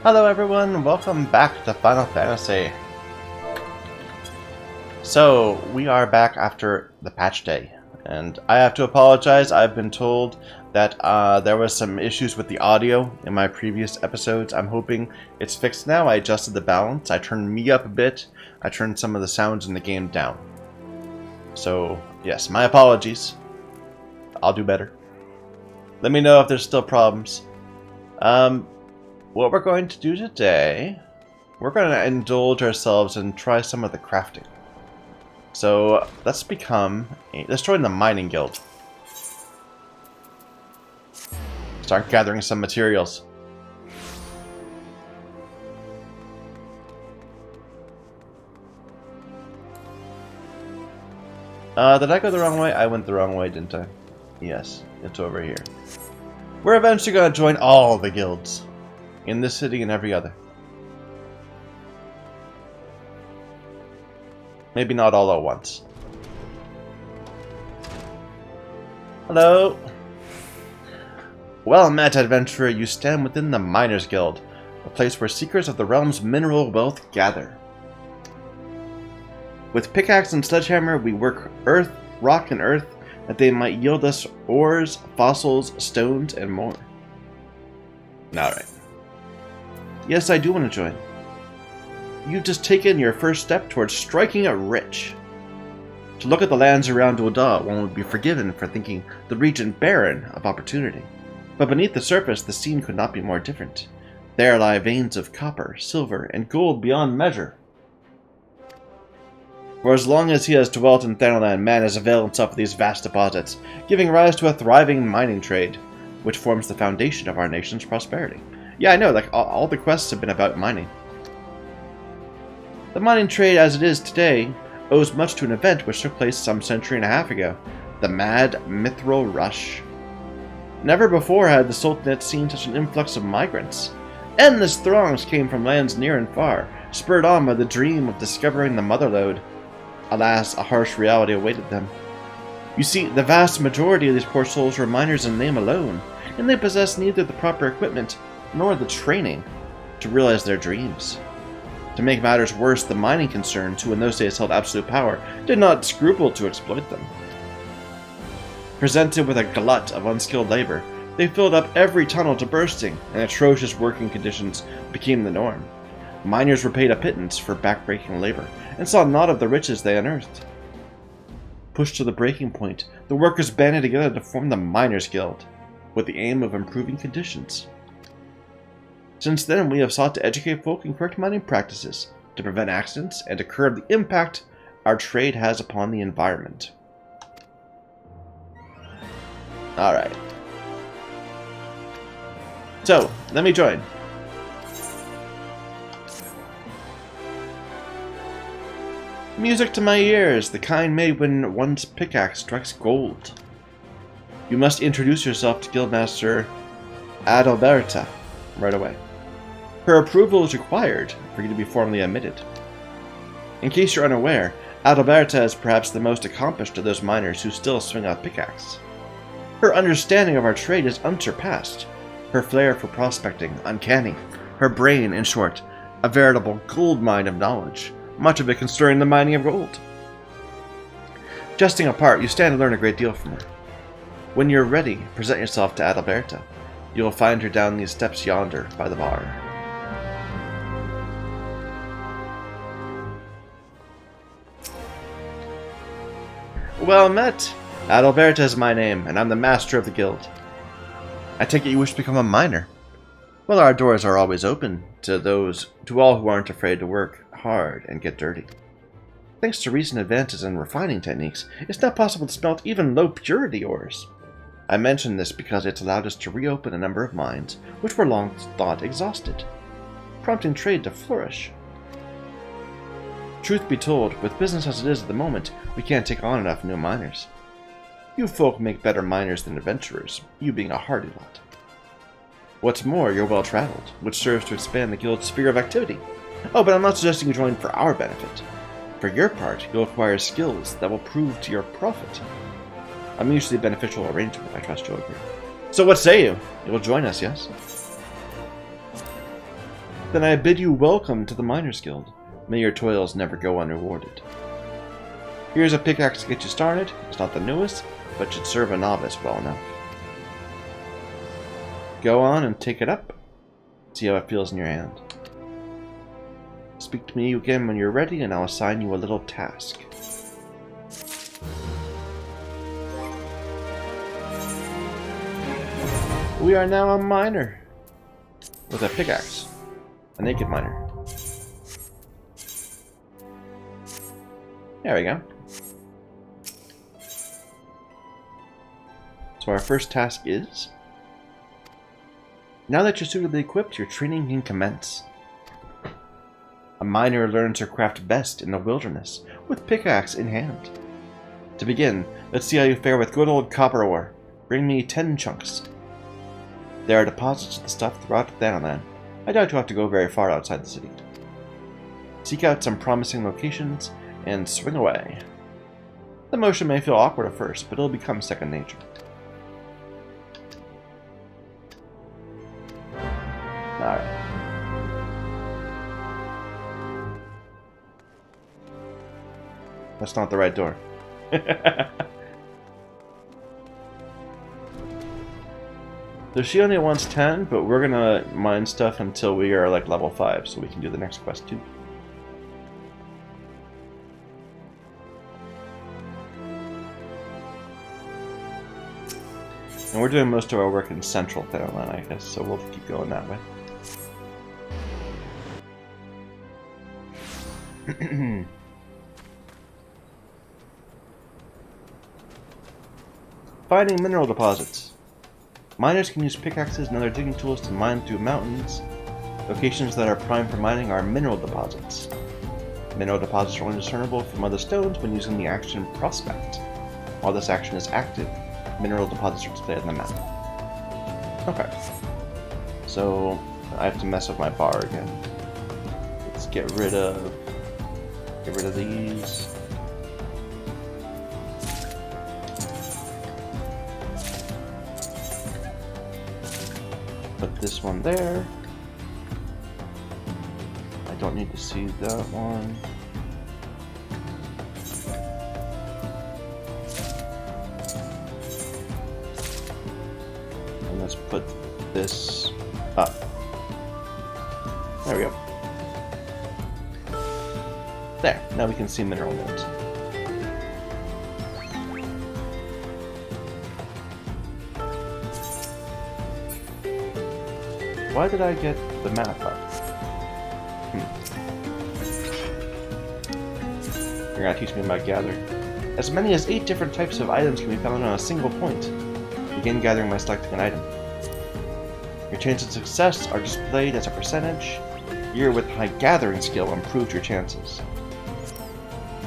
Hello everyone, welcome back to Final Fantasy. So, we are back after the patch day, and I have to apologize. I've been told that there was some issues with the audio in my previous episodes. I'm hoping it's fixed now. I adjusted the balance, I turned me up a bit, I turned some of the sounds in the game down. So, yes, my apologies. I'll do better. Let me know if there's still problems. What we're going to do today, we're going to indulge ourselves and try some of the crafting. So let's join the mining guild. Start gathering some materials. Did I go the wrong way? I went the wrong way, didn't I? Yes, it's over here. We're eventually going to join all the guilds. In this city and every other. Maybe not all at once. Hello. Well met, adventurer. You stand within the Miners Guild, a place where seekers of the realm's mineral wealth gather. With pickaxe and sledgehammer, we work rock and earth, that they might yield us ores, fossils, stones, and more. Alright. Yes, I do want to join. You've just taken your first step towards striking it rich. To look at the lands around Ul'dah, one would be forgiven for thinking the region barren of opportunity. But beneath the surface, the scene could not be more different. There lie veins of copper, silver, and gold beyond measure. For as long as he has dwelt in Thanalan, man has availed himself of these vast deposits, giving rise to a thriving mining trade, which forms the foundation of our nation's prosperity. Yeah, I know, like, all the quests have been about mining. The mining trade as it is today owes much to an event which took place some century and a half ago, the Mad Mithril Rush. Never before had the Sultanate seen such an influx of migrants. Endless throngs came from lands near and far, spurred on by the dream of discovering the Motherlode. Alas, a harsh reality awaited them. You see, the vast majority of these poor souls were miners in name alone, and they possessed neither the proper equipment nor the training to realize their dreams. To make matters worse, the mining concerns, who in those days held absolute power, did not scruple to exploit them. Presented with a glut of unskilled labor, they filled up every tunnel to bursting, and atrocious working conditions became the norm. Miners were paid a pittance for backbreaking labor, and saw naught of the riches they unearthed. Pushed to the breaking point, the workers banded together to form the Miners Guild, with the aim of improving conditions. Since then, we have sought to educate folk in correct mining practices, to prevent accidents, and to curb the impact our trade has upon the environment. Alright. So, let me join. Music to my ears, the kind made when one's pickaxe strikes gold. You must introduce yourself to Guildmaster Adalberta right away. Her approval is required for you to be formally admitted. In case you're unaware, Adalberta is perhaps the most accomplished of those miners who still swing a pickaxe. Her understanding of our trade is unsurpassed. Her flair for prospecting, uncanny. Her brain, in short, a veritable gold mine of knowledge, much of it concerning the mining of gold. Jesting apart, you stand to learn a great deal from her. When you're ready, present yourself to Adalberta. You will find her down these steps yonder by the bar. Well met! Adalberta is my name, and I'm the master of the guild. I take it you wish to become a miner. Well, our doors are always open to all who aren't afraid to work hard and get dirty. Thanks to recent advances in refining techniques, it's now possible to smelt even low-purity ores. I mention this because it's allowed us to reopen a number of mines which were long thought exhausted, prompting trade to flourish. Truth be told, with business as it is at the moment, we can't take on enough new miners. You folk make better miners than adventurers, you being a hardy lot. What's more, you're well-traveled, which serves to expand the guild's sphere of activity. Oh, but I'm not suggesting you join for our benefit. For your part, you'll acquire skills that will prove to your profit. A mutually beneficial arrangement, I trust you'll agree. So what say you? You will join us, yes? Then I bid you welcome to the Miners Guild. May your toils never go unrewarded. Here's a pickaxe to get you started. It's not the newest, but should serve a novice well enough. Go on and take it up. See how it feels in your hand. Speak to me again when you're ready, and I'll assign you a little task. We are now a miner. With a pickaxe. A naked miner. There we go. So our first task is... Now that you're suitably equipped, your training can commence. A miner learns her craft best in the wilderness, with pickaxe in hand. To begin, let's see how you fare with good old copper ore. Bring me 10 chunks. There are deposits of the stuff throughout the Thanalan. I doubt you'll have to go very far outside the city. Seek out some promising locations, and swing away. The motion may feel awkward at first, but it'll become second nature. Alright. That's not the right door. So she only wants 10, but we're gonna mine stuff until we are like level 5, so we can do the next quest too. And we're doing most of our work in central Thanalan, I guess, so we'll keep going that way. Finding mineral deposits. Miners can use pickaxes and other digging tools to mine through mountains. Locations that are prime for mining are mineral deposits. Mineral deposits are only discernible from other stones when using the action Prospect. While this action is active, mineral deposits are displayed on the map. Okay. So, I have to mess with my bar again. Let's get rid of these. Put this one there. I don't need to see that one. And let's put this up. There we go. There, now we can see mineral nodes. Why did I get the map up? You're gonna teach me about gathering. As many as 8 different types of items can be found on a single point. Begin gathering by selecting an item. Your chances of success are displayed as a percentage. Gear with high gathering skill improves your chances.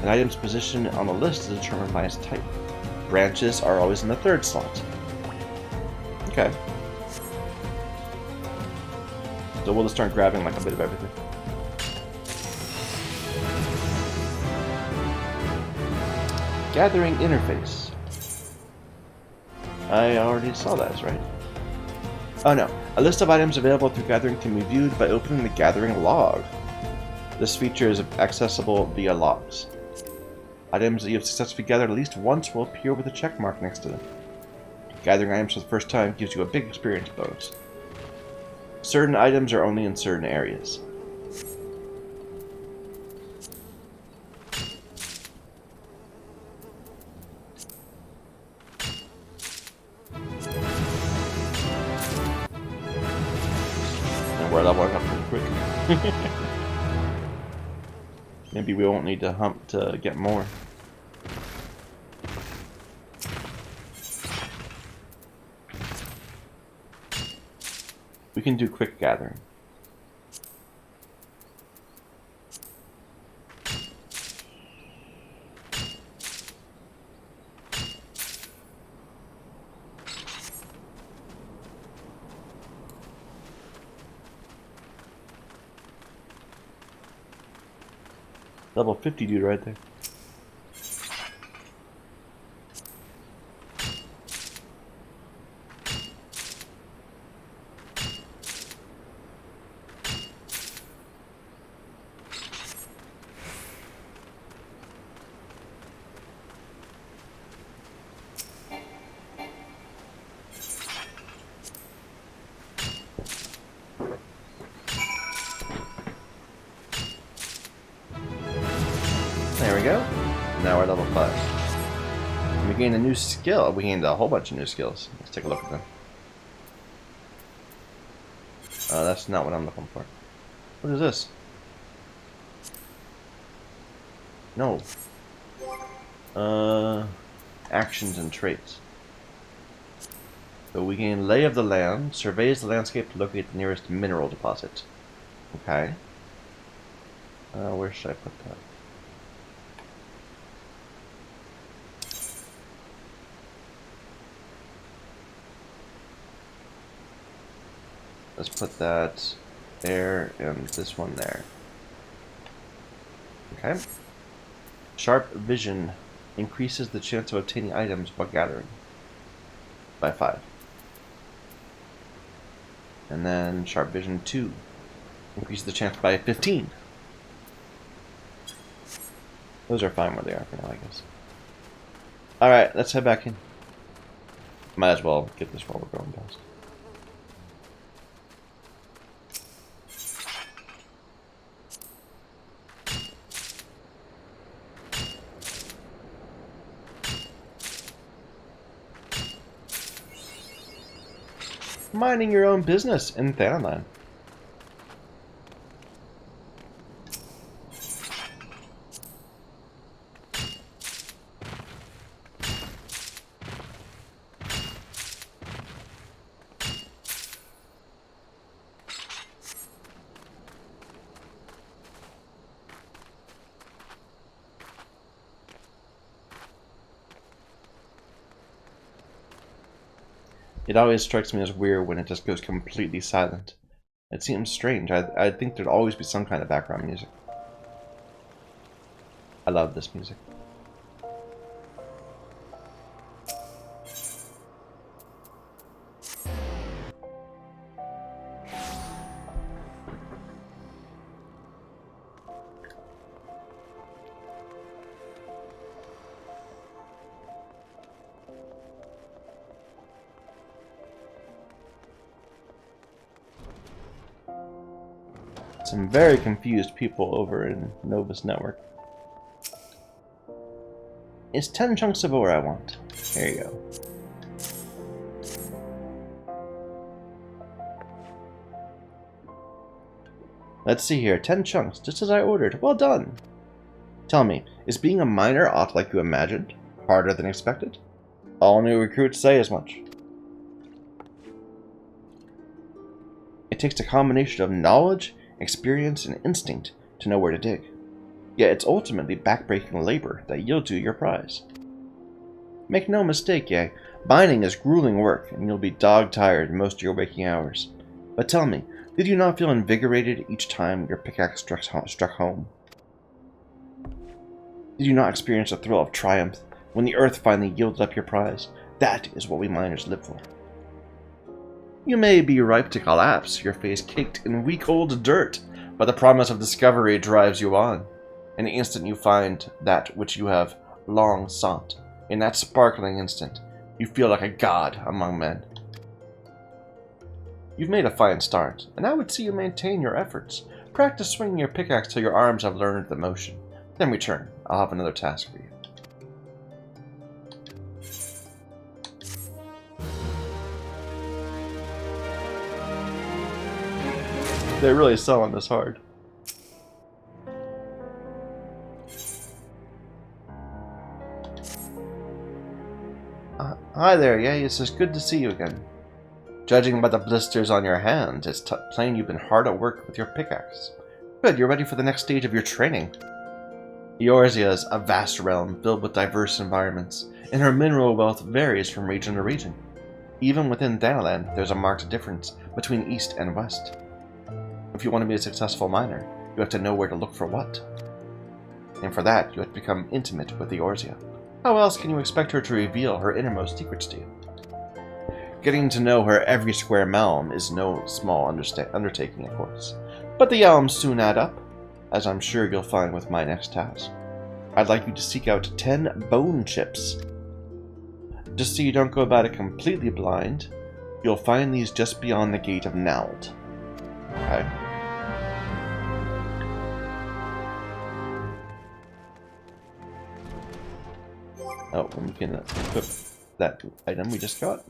An item's position on the list is determined by its type. Branches are always in the 3rd slot. Okay. So we'll just start grabbing like a bit of everything. Gathering interface. I already saw that, right? Oh no. A list of items available through gathering can be viewed by opening the gathering log. This feature is accessible via logs. Items that you have successfully gathered at least once will appear with a check mark next to them. Gathering items for the first time gives you a big experience bonus. Certain items are only in certain areas. And we're leveling up pretty quick. Maybe we won't need to hump to get more. We can do quick gathering. Level 50 dude right there. we go. Now we're level 5. And we gained a new skill. We gained a whole bunch of new skills. Let's take a look at them. That's not what I'm looking for. What is this? No. Actions and traits. So we gain Lay of the Land, surveys the landscape to locate the nearest mineral deposit. Okay. Where should I put that? Let's put that there and this one there. Okay. Sharp Vision increases the chance of obtaining items while gathering by 5. And then Sharp Vision 2 increases the chance by 15. Those are fine where they are for now, I guess. Alright, let's head back in. Might as well get this while we're going past. Minding your own business in Thanalan. It always strikes me as weird when it just goes completely silent. It seems strange. I'd think there'd always be some kind of background music. I love this music. Some very confused people over in Novus Network. It's 10 chunks of ore I want. There you go. Let's see here. 10 chunks, just as I ordered. Well done. Tell me, is being a miner off like you imagined? Harder than expected? All new recruits say as much. It takes a combination of knowledge, experience, and instinct to know where to dig. Yet it's ultimately backbreaking labor that yields you your prize. Make no mistake, mining is grueling work, and you'll be dog-tired most of your waking hours. But tell me, did you not feel invigorated each time your pickaxe struck home? Did you not experience a thrill of triumph when the earth finally yielded up your prize? That is what we miners live for. You may be ripe to collapse, your face caked in week-old dirt, but the promise of discovery drives you on. In the instant you find that which you have long sought, in that sparkling instant, you feel like a god among men. You've made a fine start, and I would see you maintain your efforts. Practice swinging your pickaxe till your arms have learned the motion. Then return. I'll have another task for you. They're really selling this hard. Hi there, it's just good to see you again. Judging by the blisters on your hands, it's plain you've been hard at work with your pickaxe. Good, you're ready for the next stage of your training. Eorzea is a vast realm filled with diverse environments, and her mineral wealth varies from region to region. Even within Thanalan, there's a marked difference between east and west. If you want to be a successful miner, you have to know where to look for what. And for that, you have to become intimate with Eorzea. How else can you expect her to reveal her innermost secrets to you? Getting to know her every square malm is no small undertaking, of course. But the elms soon add up, as I'm sure you'll find with my next task. I'd like you to seek out 10 bone chips. Just so you don't go about it completely blind, you'll find these just beyond the gate of Nald. Okay. Oh, and we can equip that item we just got.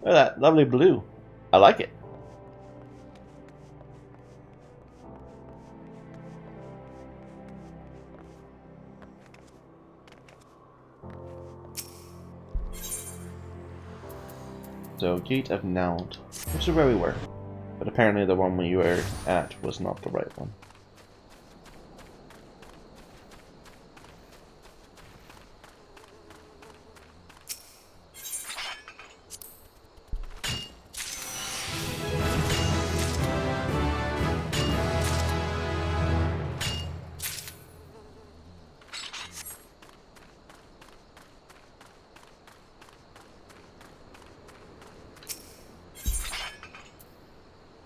Look at that lovely blue. I like it. So, Gate of Nald, which is where we were. But apparently the one we were at was not the right one.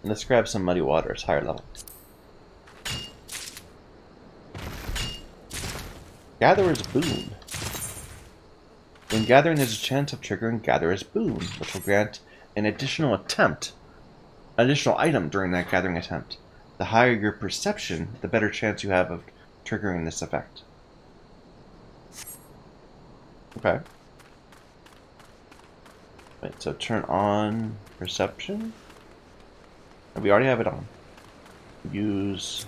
And let's grab some muddy water, it's higher level. Gatherer's Boon. When gathering, there's a chance of triggering Gatherer's Boon, which will grant an additional item during that gathering attempt. The higher your perception, the better chance you have of triggering this effect. Okay. Wait, so turn on perception? We already have it on. Use...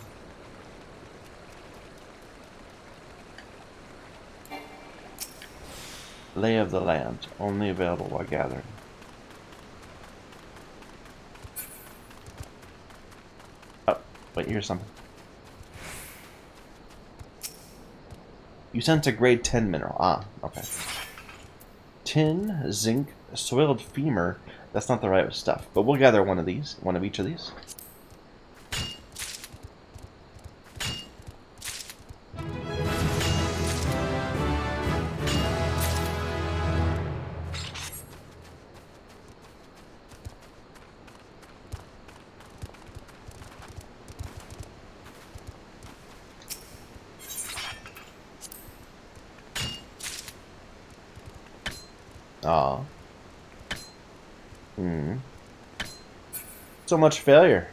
Lay of the Land, only available while gathering. Oh, wait, here's something. You sense a grade 10 mineral. Ah, okay. Tin, zinc, soiled femur. That's not the right stuff, but we'll gather one of these, one of each of these. Aw. So much failure.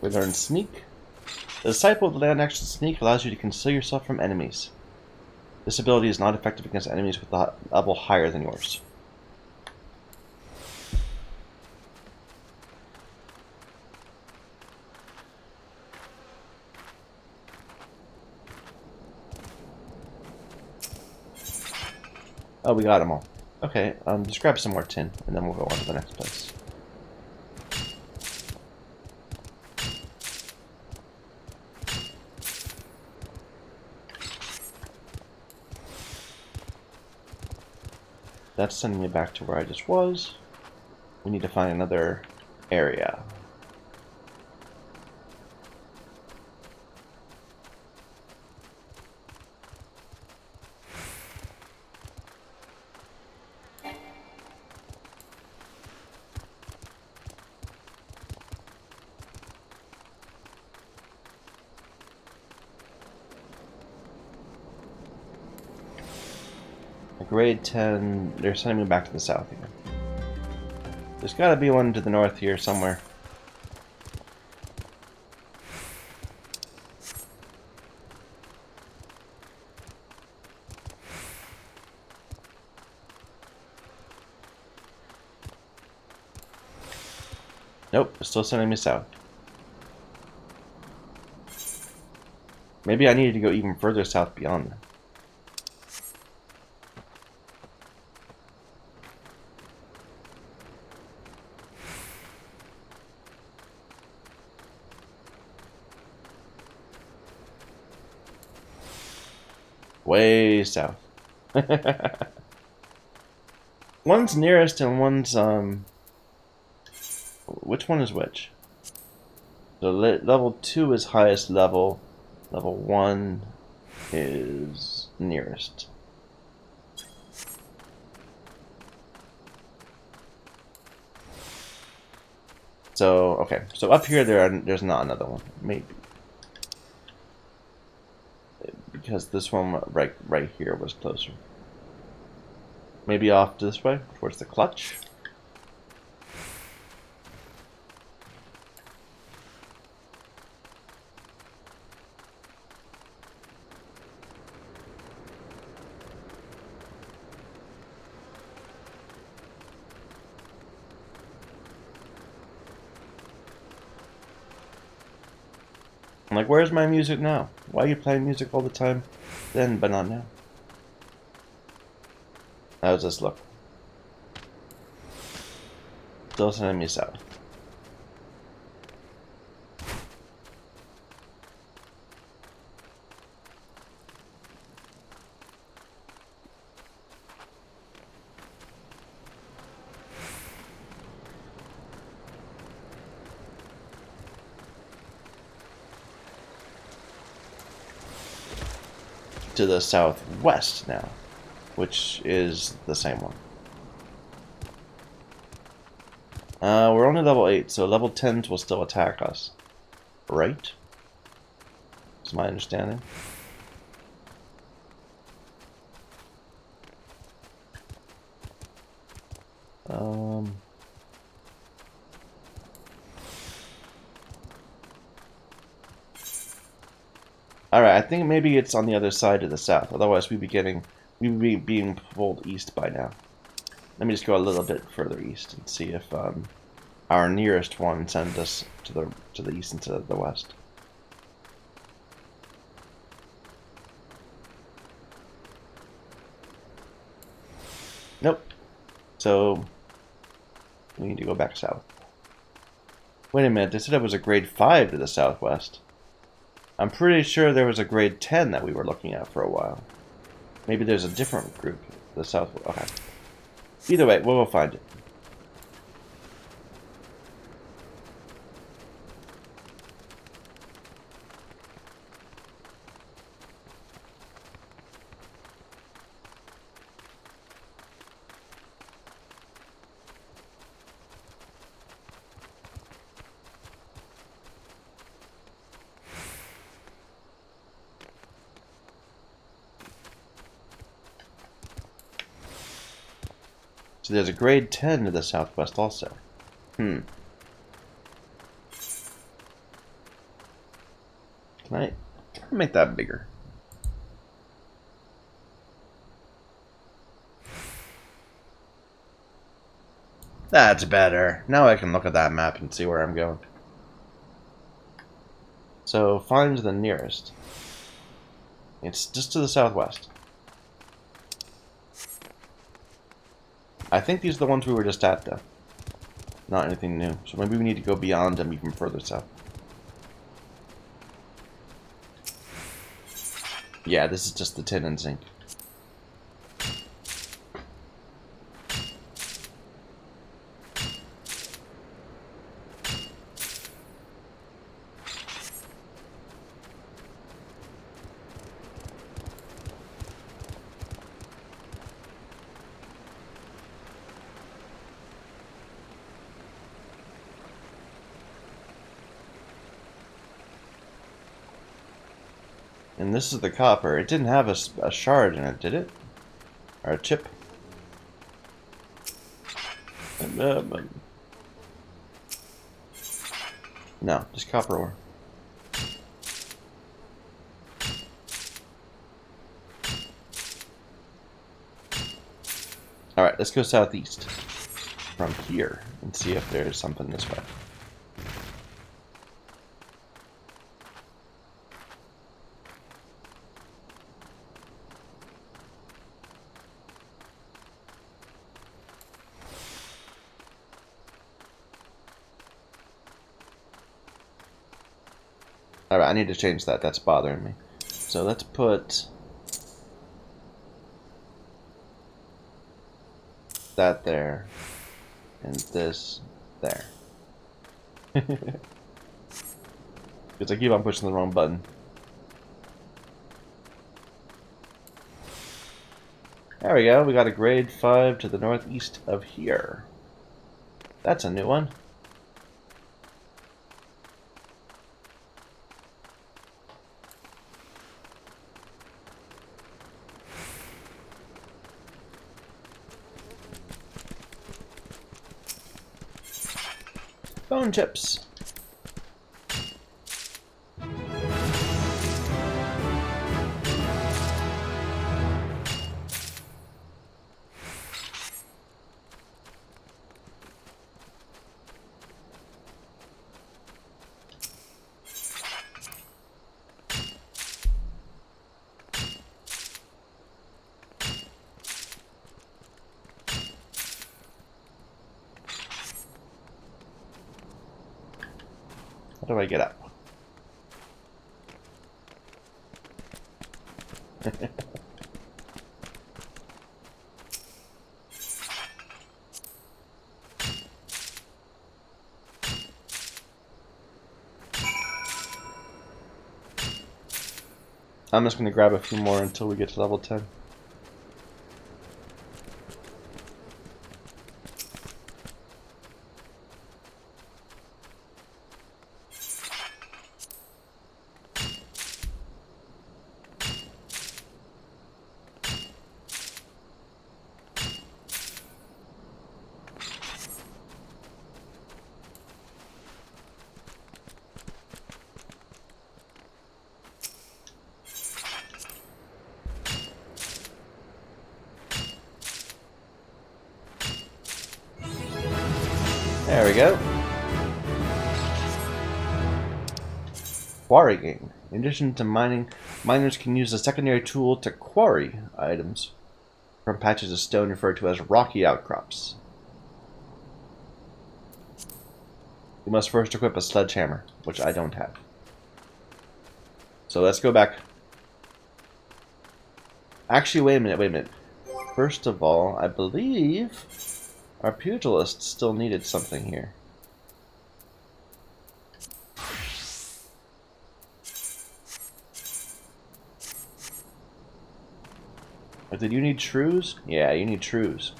We learned Sneak. The Disciple of the Land action Sneak allows you to conceal yourself from enemies. This ability is not effective against enemies with a level higher than yours. Oh, we got them all. Okay, just grab some more tin, and then we'll go on to the next place. That's sending me back to where I just was. We need to find another area. Grade 10, they're sending me back to the south here. There's gotta be one to the north here somewhere. Nope, still sending me south. Maybe I needed to go even further south beyond that. Way south. One's nearest and one's, which one is which? So level 2 is highest level. Level 1 is nearest. So, okay. So up here, there's not another one. Maybe. Because this one right here was closer. Maybe off this way, towards the clutch. I'm like, where's my music now? Why are you playing music all the time then, but not now? How does this look? Still sending me south. To the southwest now, which is the same one. We're only level 8, so level 10s will still attack us. Right? Is my understanding. Alright, I think maybe it's on the other side to the south. Otherwise, we'd be being pulled east by now. Let me just go a little bit further east and see if our nearest one sends us to the east and to the west. Nope. So we need to go back south. Wait a minute, they said it was a grade 5 to the southwest. I'm pretty sure there was a grade 10 that we were looking at for a while. Maybe there's a different group. The south. Okay. Either way, we'll find it. So there's a grade 10 to the southwest also. Can I make that bigger? That's better. Now I can look at that map and see where I'm going. So find the nearest. It's just to the southwest. I think these are the ones we were just at, though. Not anything new. So maybe we need to go beyond them even further south. Yeah, this is just the tin and zinc. And this is the copper. It didn't have a shard in it, did it? Or a chip? No, just copper ore. Alright, let's go southeast from here and see if there's something this way. Alright, I need to change that. That's bothering me. So let's put that there and this there. Because I keep on pushing the wrong button. There we go. We got a grade 5 to the northeast of here. That's a new one. Bone chips. How do I get up? I'm just going to grab a few more until we get to level 10. There we go. Quarrying. In addition to mining, miners can use a secondary tool to quarry items from patches of stone referred to as rocky outcrops. You must first equip a sledgehammer, which I don't have. So let's go back. Actually, wait a minute. First of all, I believe our pugilist still needed something here. Like, did you need shrews? Yeah, you need shrews.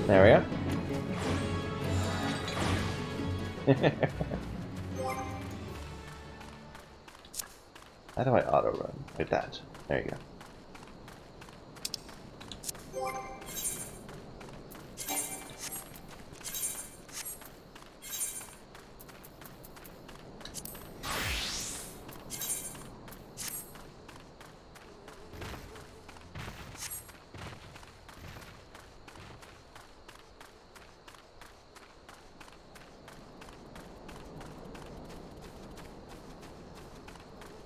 There we go. How do I auto run? Like that. There you go.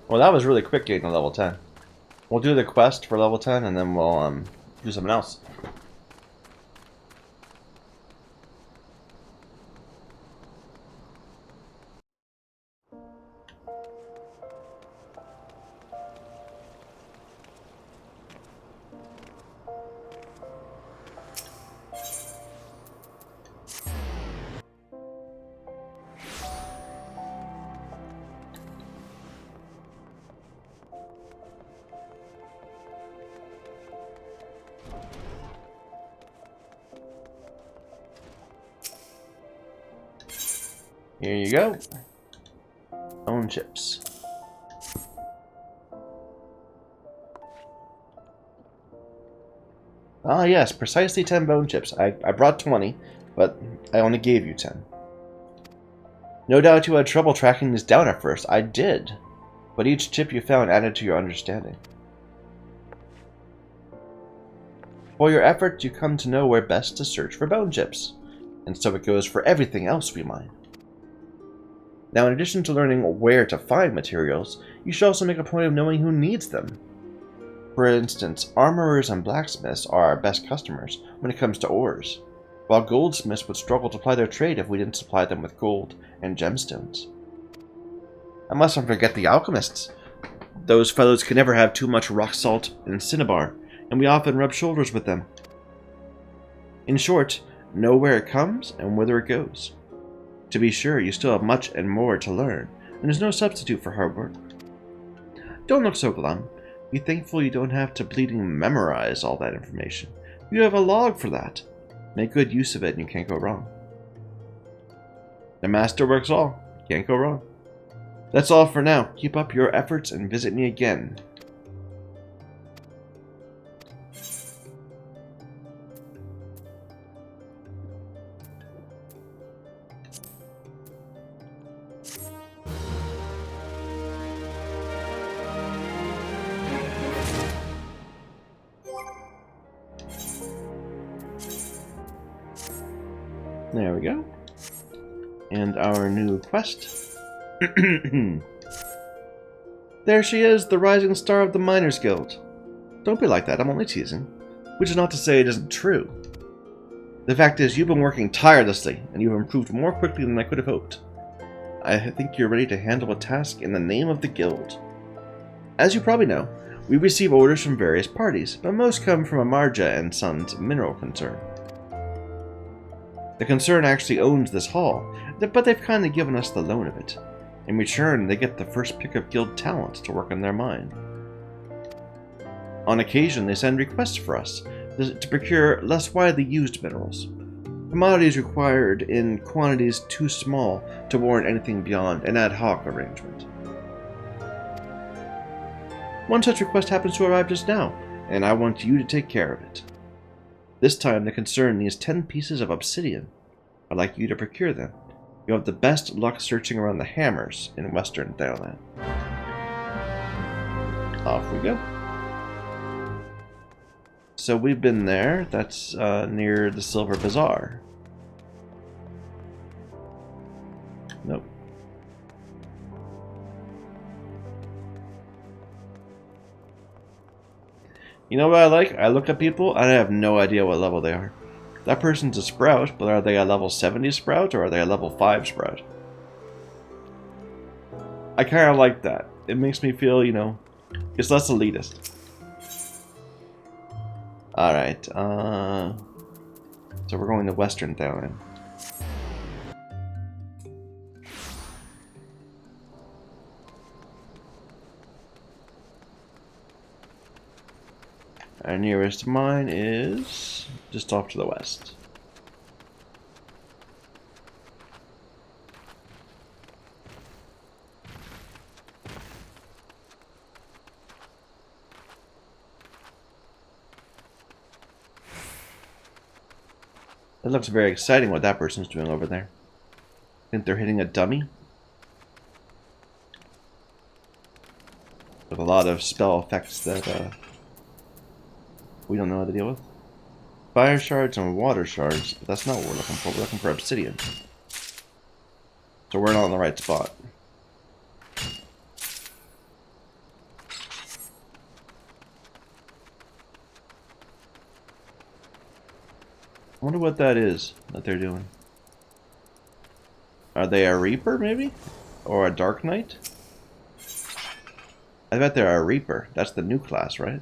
Well, that was really quick getting to level 10. We'll do the quest for level 10 and then we'll do something else. Here you go. Bone chips. Ah yes, precisely 10 bone chips. I brought 20, but I only gave you 10. No doubt you had trouble tracking these down at first. I did. But each chip you found added to your understanding. For your efforts, you come to know where best to search for bone chips. And so it goes for everything else we mine. Now, in addition to learning where to find materials, you should also make a point of knowing who needs them. For instance, armorers and blacksmiths are our best customers when it comes to ores, while goldsmiths would struggle to ply their trade if we didn't supply them with gold and gemstones. I mustn't forget the alchemists. Those fellows can never have too much rock salt and cinnabar, and we often rub shoulders with them. In short, know where it comes and whither it goes. To be sure, you still have much and more to learn, and there's no substitute for hard work. Don't look so glum. Be thankful you don't have to bleeding memorize all that information. You have a log for that. Make good use of it and you can't go wrong. The master works all. Can't go wrong. That's all for now. Keep up your efforts and visit me again. There we go. And our new quest. There she is, the rising star of the Miners Guild. Don't be like that, I'm only teasing. Which is not to say it isn't true. The fact is, you've been working tirelessly, and you've improved more quickly than I could have hoped. I think you're ready to handle a task in the name of the Guild. As you probably know, we receive orders from various parties, but most come from Amarja and Sons Mineral Concern. The concern actually owns this hall, but they've kindly given us the loan of it. In return, they get the first pick of guild talent to work on their mine. On occasion, they send requests for us to procure less widely used minerals. Commodities required in quantities too small to warrant anything beyond an ad hoc arrangement. One such request happens to arrive just now, and I want you to take care of it. This time, the concern needs 10 pieces of obsidian. I'd like you to procure them. You'll have the best luck searching around the hammers in Western Thailand. Off we go. So we've been there. That's near the Silver Bazaar. Nope. You know what I like? I look at people and I have no idea what level they are. That person's a sprout, but are they a level 70 sprout or are they a level 5 sprout? I kind of like that. It makes me feel, you know, it's less elitist. Alright, so we're going to Western Thailand. Our nearest mine is just off to the west. It looks very exciting what that person's doing over there. I think they're hitting a dummy with a lot of spell effects that we don't know how to deal with. Fire shards and water shards, but that's not what we're looking for. We're looking for obsidian. So we're not on the right spot. I wonder what that is that they're doing. Are they a Reaper, maybe? Or a Dark Knight? I bet they're a Reaper. That's the new class, right?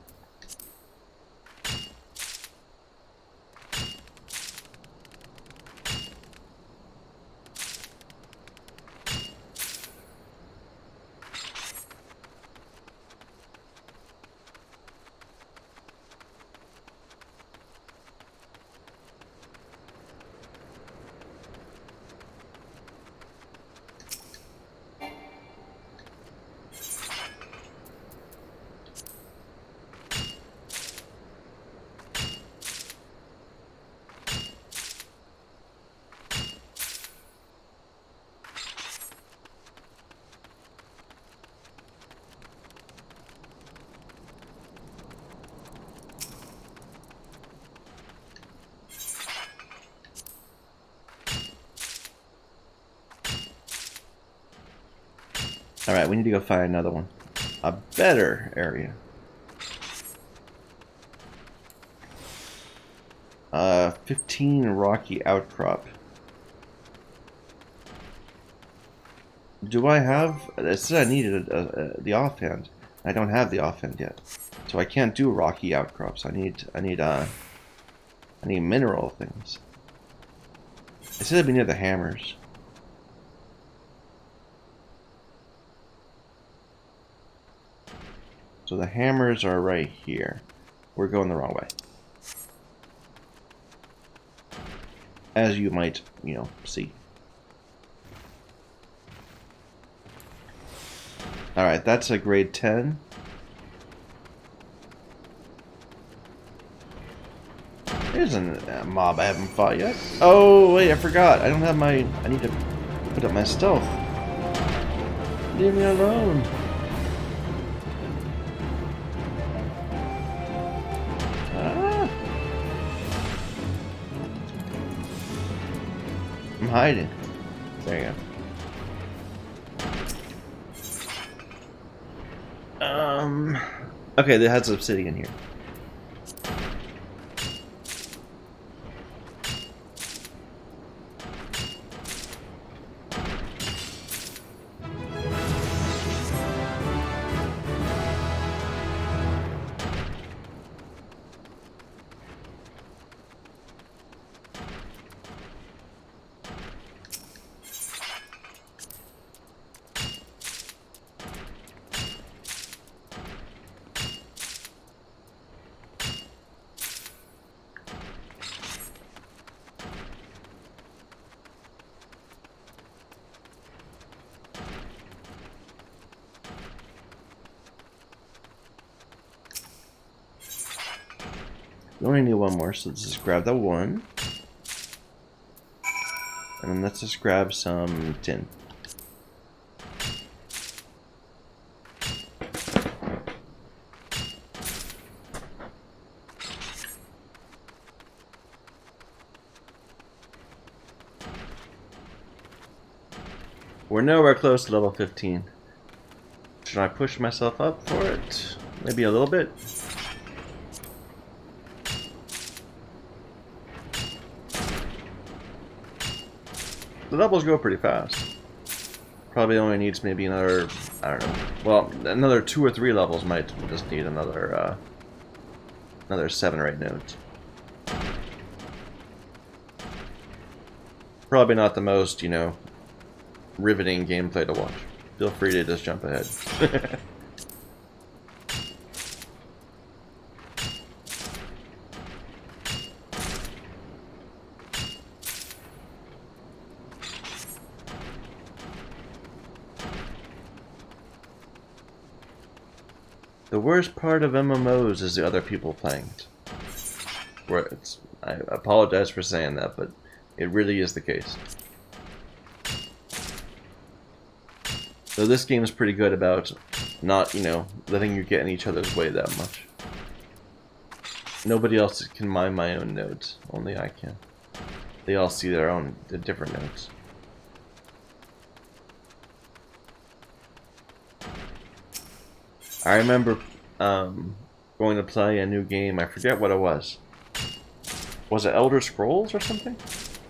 Alright, we need to go find another one. A better area. 15 rocky outcrop. Do I have... It said I needed the offhand. I don't have the offhand yet. So I can't do rocky outcrops. I need mineral things. It said it'd be near the hammers. So the hammers are right here. We're going the wrong way. As you might, see. Alright, that's a grade 10. There's a mob I haven't fought yet. Oh, wait, I forgot. I don't have my... I need to put up my stealth. Leave me alone. Ah. I'm hiding. There you go. Okay, they had some obsidian here. We only need one more, so let's just grab that one. And then let's just grab some tin. We're nowhere close to level 15. Should I push myself up for it? Maybe a little bit? The levels go pretty fast. Probably only needs maybe another, I don't know. Well, another 2 or 3 levels might just need another 7 or 8 nodes. Probably not the most, riveting gameplay to watch. Feel free to just jump ahead. The worst part of MMOs is the other people playing it. I apologize for saying that, but it really is the case. So this game is pretty good about not, letting you get in each other's way that much. Nobody else can mine my own nodes. Only I can. They all see the different nodes. I remember going to play a new game. I forget what it was. Was it Elder Scrolls or something?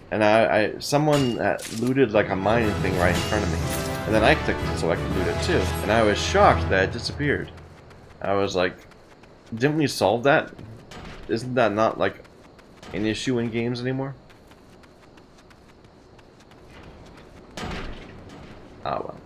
And someone looted like a mining thing right in front of me. And then I clicked it so I could loot it too. And I was shocked that it disappeared. I was like, didn't we solve that? Isn't that not like an issue in games anymore? Ah, well.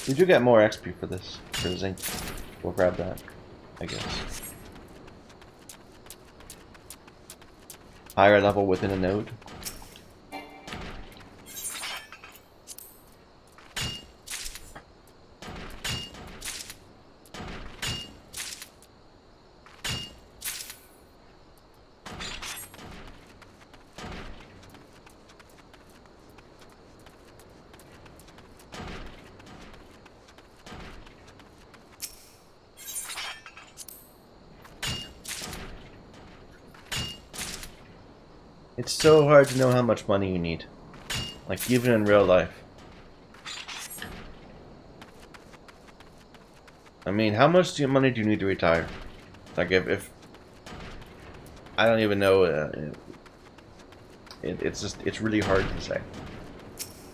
We do get more XP for this, for zinc. We'll grab that, I guess. Higher level within a node. It's so hard to know how much money you need. Like, even in real life. I mean, how much money do you need to retire? Like, if I don't even know. It's really hard to say.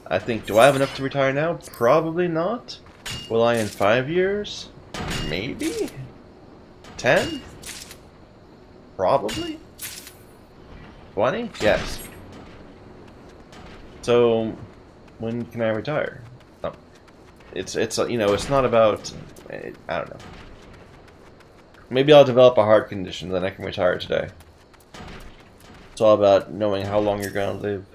I think, do I have enough to retire now? Probably not. Will I in 5 years? Maybe? 10? Probably? 20? Yes. So, when can I retire? Oh, it's you know, it's not about, I don't know. Maybe I'll develop a heart condition, then I can retire today. It's all about knowing how long you're going to live.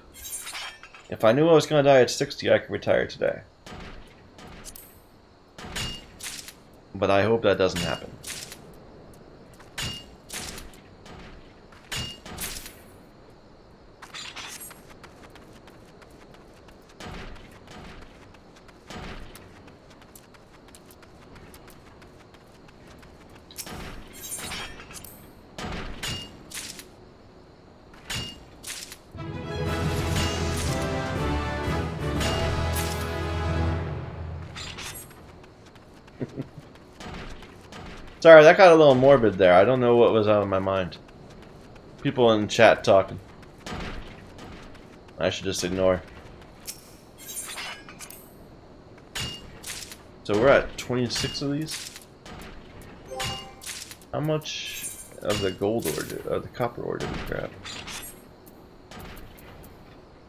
If I knew I was going to die at 60, I could retire today. But I hope that doesn't happen. Sorry, that got a little morbid there. I don't know what was out of my mind. People in chat talking. I should just ignore. So we're at 26 of these. How much of the gold ore, of the copper ore did we grab?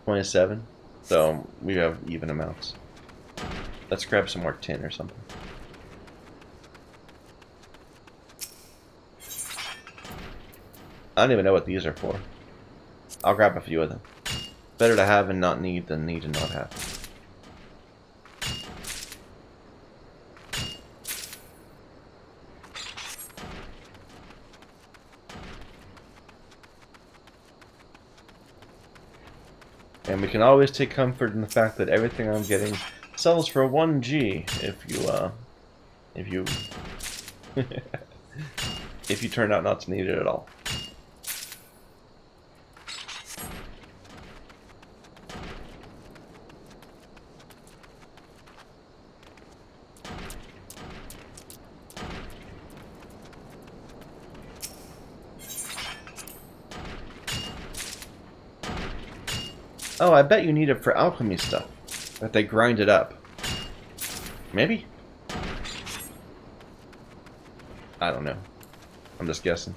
27. So we have even amounts. Let's grab some more tin or something. I don't even know what these are for. I'll grab a few of them. Better to have and not need than need and not have. And we can always take comfort in the fact that everything I'm getting sells for 1G if you if you turn out not to need it at all. Oh, I bet you need it for alchemy stuff. That they grind it up. Maybe? I don't know. I'm just guessing.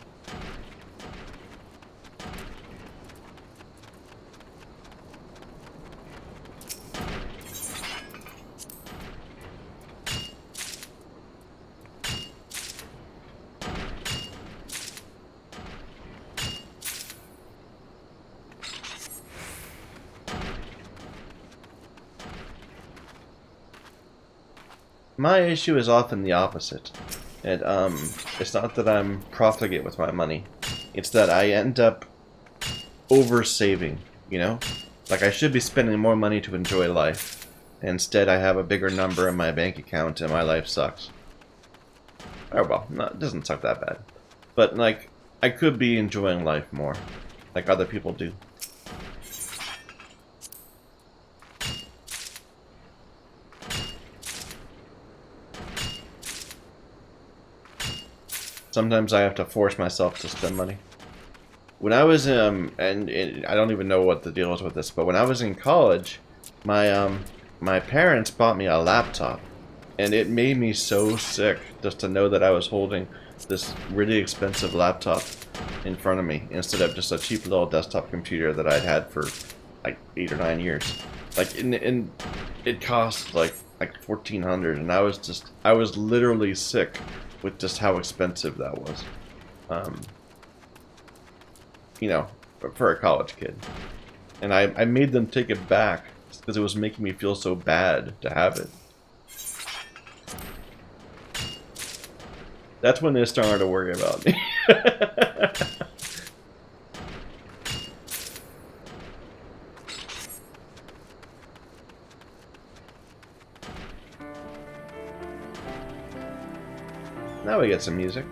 My issue is often the opposite. It's not that I'm profligate with my money. It's that I end up over-saving, you know? Like, I should be spending more money to enjoy life. Instead, I have a bigger number in my bank account and my life sucks. Oh well, no, it doesn't suck that bad. But, like, I could be enjoying life more. Like other people do. Sometimes I have to force myself to spend money. When I was and I don't even know what the deal is with this, but when I was in college, my parents bought me a laptop, and it made me so sick just to know that I was holding this really expensive laptop in front of me instead of just a cheap little desktop computer that I'd had for like 8 or 9 years. Like and it cost like $1,400, and I was literally sick with just how expensive that was. You know, for a college kid. And I made them take it back because it was making me feel so bad to have it. That's when they started to worry about me. Now we get some music.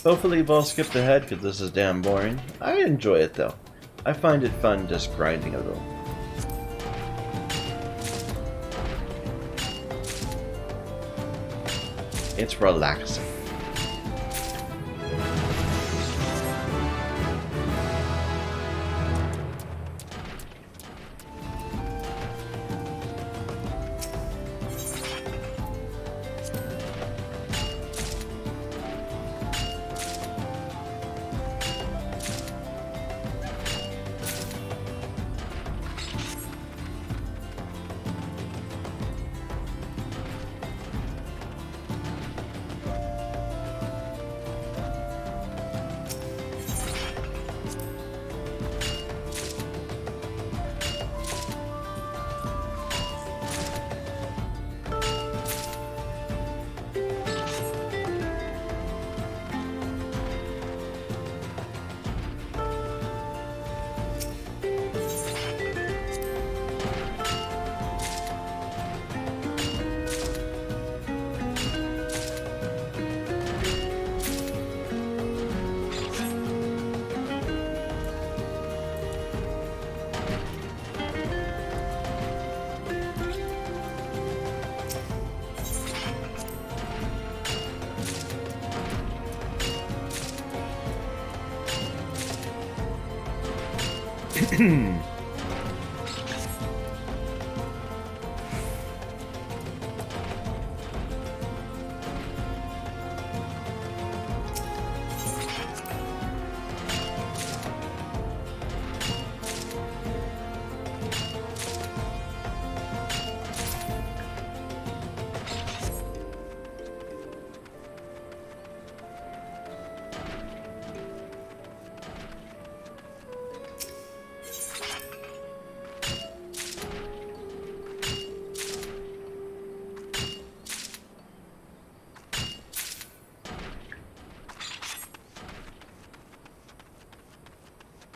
Hopefully you've all skipped ahead because this is damn boring. I enjoy it though. I find it fun just grinding a little. It's relaxing.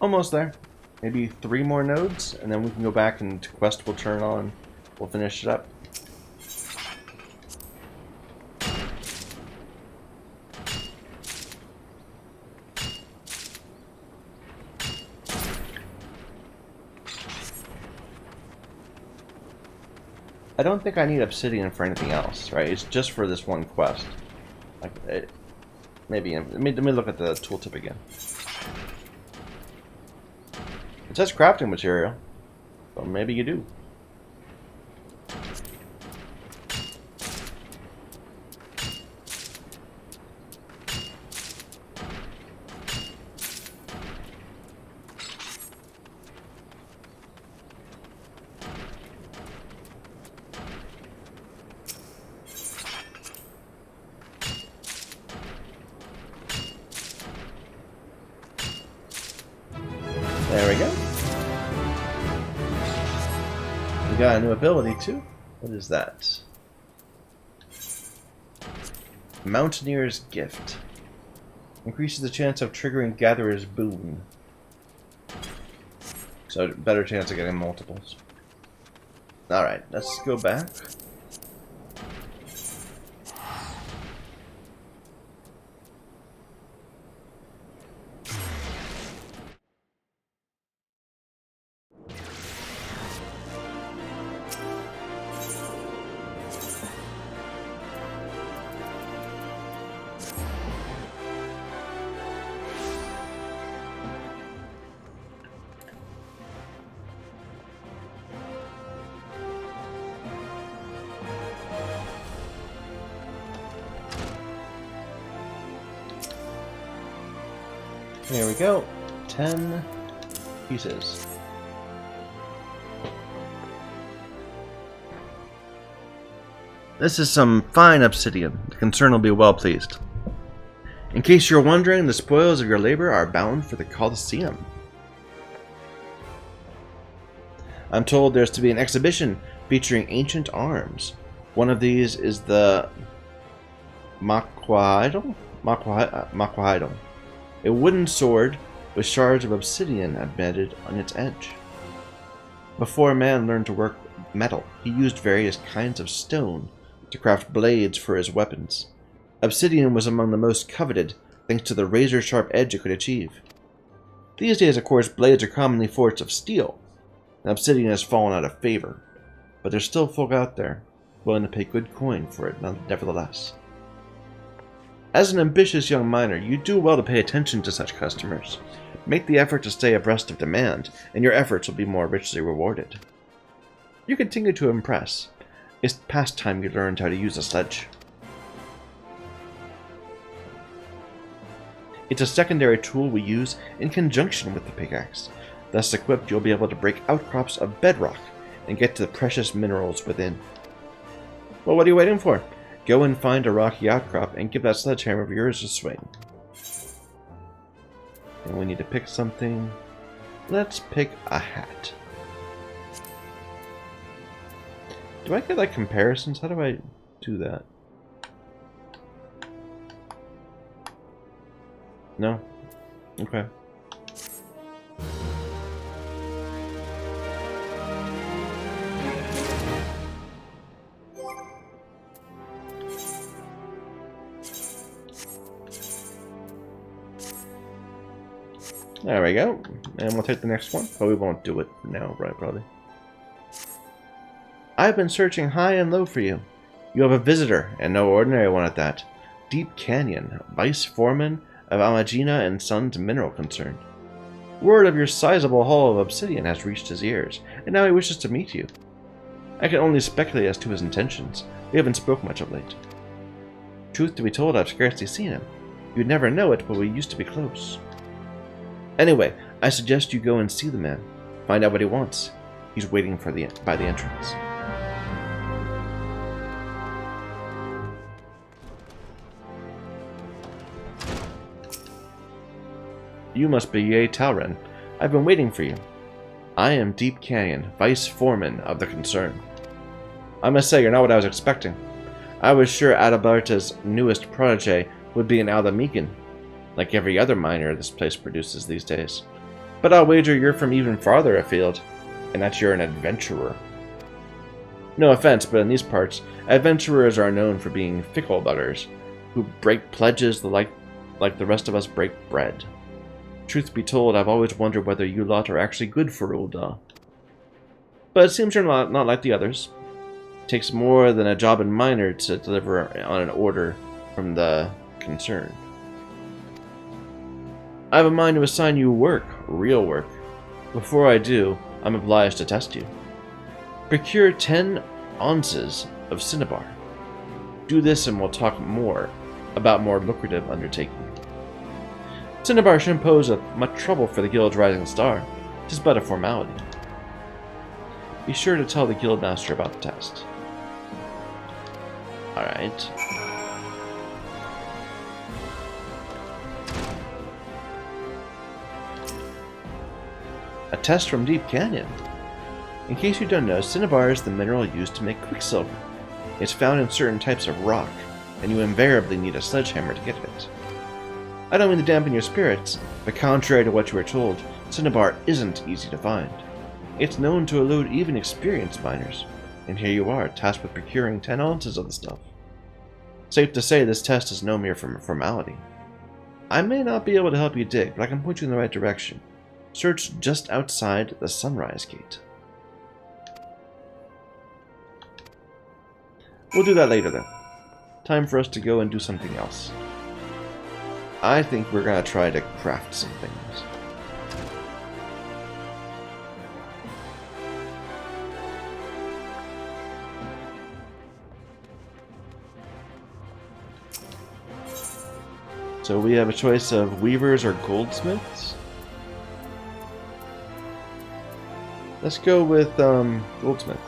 Almost there. Maybe 3 more nodes, and then we can go back and quest will turn on. We'll finish it up. I don't think I need obsidian for anything else, right? It's just for this one quest. Like, maybe. Let me look at the tooltip again. It says crafting material, so maybe you do. There we go. We got a new ability too. What is that? Mountaineer's Gift. Increases the chance of triggering Gatherer's Boon. So better chance of getting multiples. Alright, let's go back. There we go. 10 pieces. This is some fine obsidian. The concern will be well pleased. In case you're wondering, the spoils of your labor are bound for the Colosseum. I'm told there's to be an exhibition featuring ancient arms. One of these is the Maquahidal? Maquahidal. A wooden sword with shards of obsidian embedded on its edge. Before man learned to work metal, he used various kinds of stone to craft blades for his weapons. Obsidian was among the most coveted, thanks to the razor-sharp edge it could achieve. These days, of course, blades are commonly forged of steel, and obsidian has fallen out of favor, but there's still folk out there willing to pay good coin for it nevertheless. As an ambitious young miner, you do well to pay attention to such customers. Make the effort to stay abreast of demand, and your efforts will be more richly rewarded. You continue to impress. It's past time you learned how to use a sledge. It's a secondary tool we use in conjunction with the pickaxe. Thus equipped, you'll be able to break outcrops of bedrock and get to the precious minerals within. Well, what are you waiting for? Go and find a rocky outcrop and give that sledgehammer of yours a swing. And we need to pick something. Let's pick a hat. Do I get like comparisons? How do I do that? No? Okay. There we go. And we'll take the next one, but we won't do it now, right, probably. I've been searching high and low for you. You have a visitor, and no ordinary one at that. Deep Canyon, vice foreman of Amagina and Sons Mineral Concern. Word of your sizable haul of obsidian has reached his ears, and now he wishes to meet you. I can only speculate as to his intentions. We haven't spoken much of late. Truth to be told, I've scarcely seen him. You'd never know it, but we used to be close. Anyway, I suggest you go and see the man. Find out what he wants. He's waiting by the entrance. You must be Ye Talren. I've been waiting for you. I am Deep Canyon, vice foreman of the concern. I must say, you're not what I was expecting. I was sure Adalberta's newest protege would be an Aldamican, like every other miner this place produces these days. But I'll wager you're from even farther afield, and that you're an adventurer. No offense, but in these parts, adventurers are known for being fickle buggers, who break pledges like the rest of us break bread. Truth be told, I've always wondered whether you lot are actually good for Ul'dah. But it seems you're not like the others. It takes more than a job in miner to deliver on an order from the concern. I have a mind to assign you work, real work. Before I do, I'm obliged to test you. Procure 10 ounces of Cinnabar. Do this and we'll talk more about more lucrative undertaking. Cinnabar shouldn't pose much trouble for the Guild's rising star. It is but a formality. Be sure to tell the Guildmaster about the test. Alright. A test from Deep Canyon. In case you don't know, Cinnabar is the mineral used to make quicksilver. It's found in certain types of rock, and you invariably need a sledgehammer to get it. I don't mean to dampen your spirits, but contrary to what you were told, Cinnabar isn't easy to find. It's known to elude even experienced miners, and here you are, tasked with procuring 10 ounces of the stuff. Safe to say, this test is no mere formality. I may not be able to help you dig, but I can point you in the right direction. Search just outside the Sunrise Gate. We'll do that later, though. Time for us to go and do something else. I think we're going to try to craft some things. So we have a choice of weavers or goldsmiths. Let's go with goldsmith.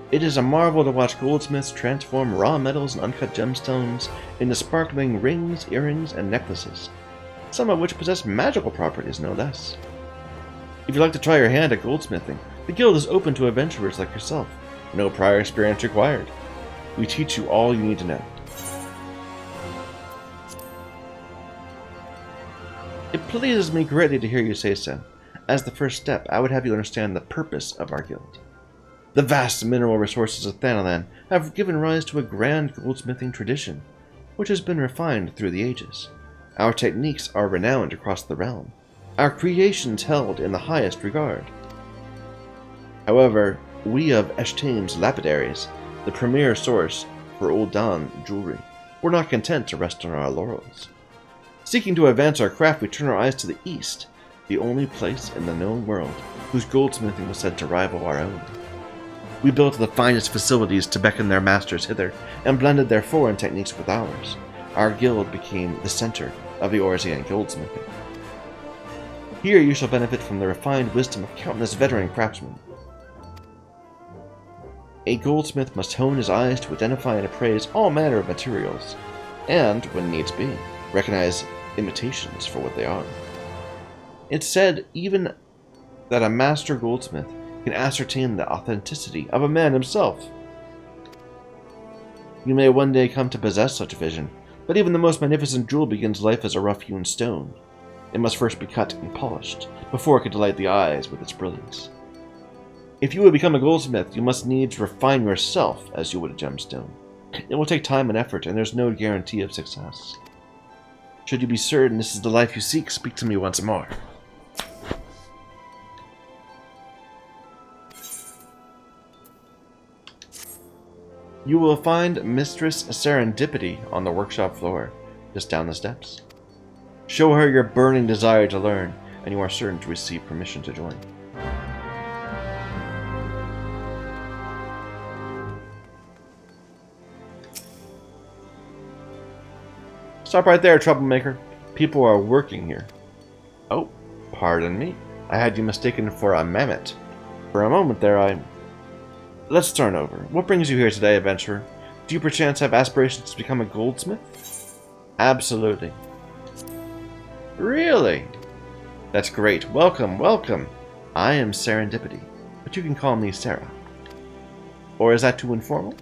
It is a marvel to watch goldsmiths transform raw metals and uncut gemstones into sparkling rings, earrings, and necklaces, some of which possess magical properties, no less. If you'd like to try your hand at goldsmithing, the guild is open to adventurers like yourself. No prior experience required. We teach you all you need to know. pleases me greatly to hear you say so. As the first step, I would have you understand the purpose of our guild. The vast mineral resources of Thanalan have given rise to a grand goldsmithing tradition, which has been refined through the ages. Our techniques are renowned across the realm, our creations held in the highest regard. However, we of Eshtane's lapidaries, the premier source for Uldan jewelry, were not content to rest on our laurels. Seeking to advance our craft, we turn our eyes to the east, the only place in the known world whose goldsmithing was said to rival our own. We built the finest facilities to beckon their masters hither, and blended their foreign techniques with ours. Our guild became the center of the Orzian goldsmithing. Here you shall benefit from the refined wisdom of countless veteran craftsmen. A goldsmith must hone his eyes to identify and appraise all manner of materials, and, when needs be, recognize imitations for what they are. It's said even that a master goldsmith can ascertain the authenticity of a man himself. You may one day come to possess such a vision, but even the most magnificent jewel begins life as a rough-hewn stone. It must first be cut and polished, before it can delight the eyes with its brilliance. If you would become a goldsmith, you must needs refine yourself as you would a gemstone. It will take time and effort, and there's no guarantee of success. Should you be certain this is the life you seek, speak to me once more. You will find Mistress Serendipity on the workshop floor, just down the steps. Show her your burning desire to learn, and you are certain to receive permission to join. Stop right there, troublemaker. People are working here. Oh, pardon me. I had you mistaken for a mammoth. For a moment there, Let's start over. What brings you here today, adventurer? Do you perchance have aspirations to become a goldsmith? Absolutely. Really? That's great. Welcome, welcome. I am Serendipity, but you can call me Sarah. Or is that too informal?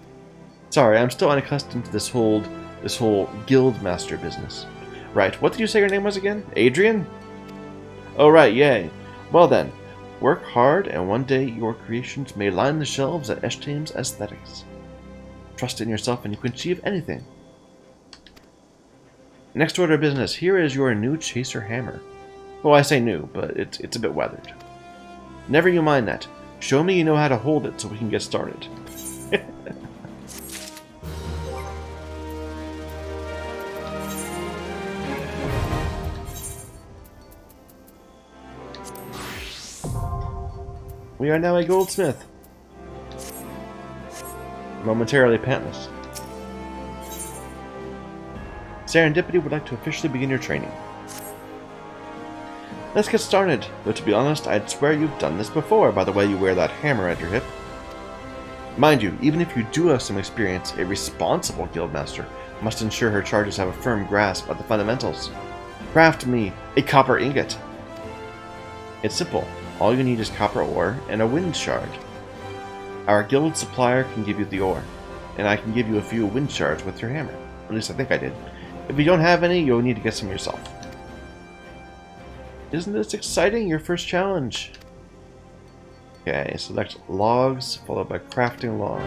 Sorry, I'm still unaccustomed to this whole guild master business. Right, what did you say your name was again? Adrian? Oh right, yay. Well then, work hard and one day your creations may line the shelves at Eshtane's Aesthetics. Trust in yourself and you can achieve anything. Next order of business, here is your new chaser hammer. Well, I say new, but it's a bit weathered. Never you mind that. Show me you know how to hold it so we can get started. We are now a goldsmith. Momentarily pantless. Serendipity would like to officially begin your training. Let's get started, though to be honest, I'd swear you've done this before by the way you wear that hammer at your hip. Mind you, even if you do have some experience, a responsible guildmaster must ensure her charges have a firm grasp of the fundamentals. Craft me a copper ingot. It's simple. All you need is copper ore and a wind shard. Our guild supplier can give you the ore, and I can give you a few wind shards with your hammer. At least I think I did. If you don't have any, you'll need to get some yourself. Isn't this exciting? Your first challenge. Okay, select logs, followed by crafting log.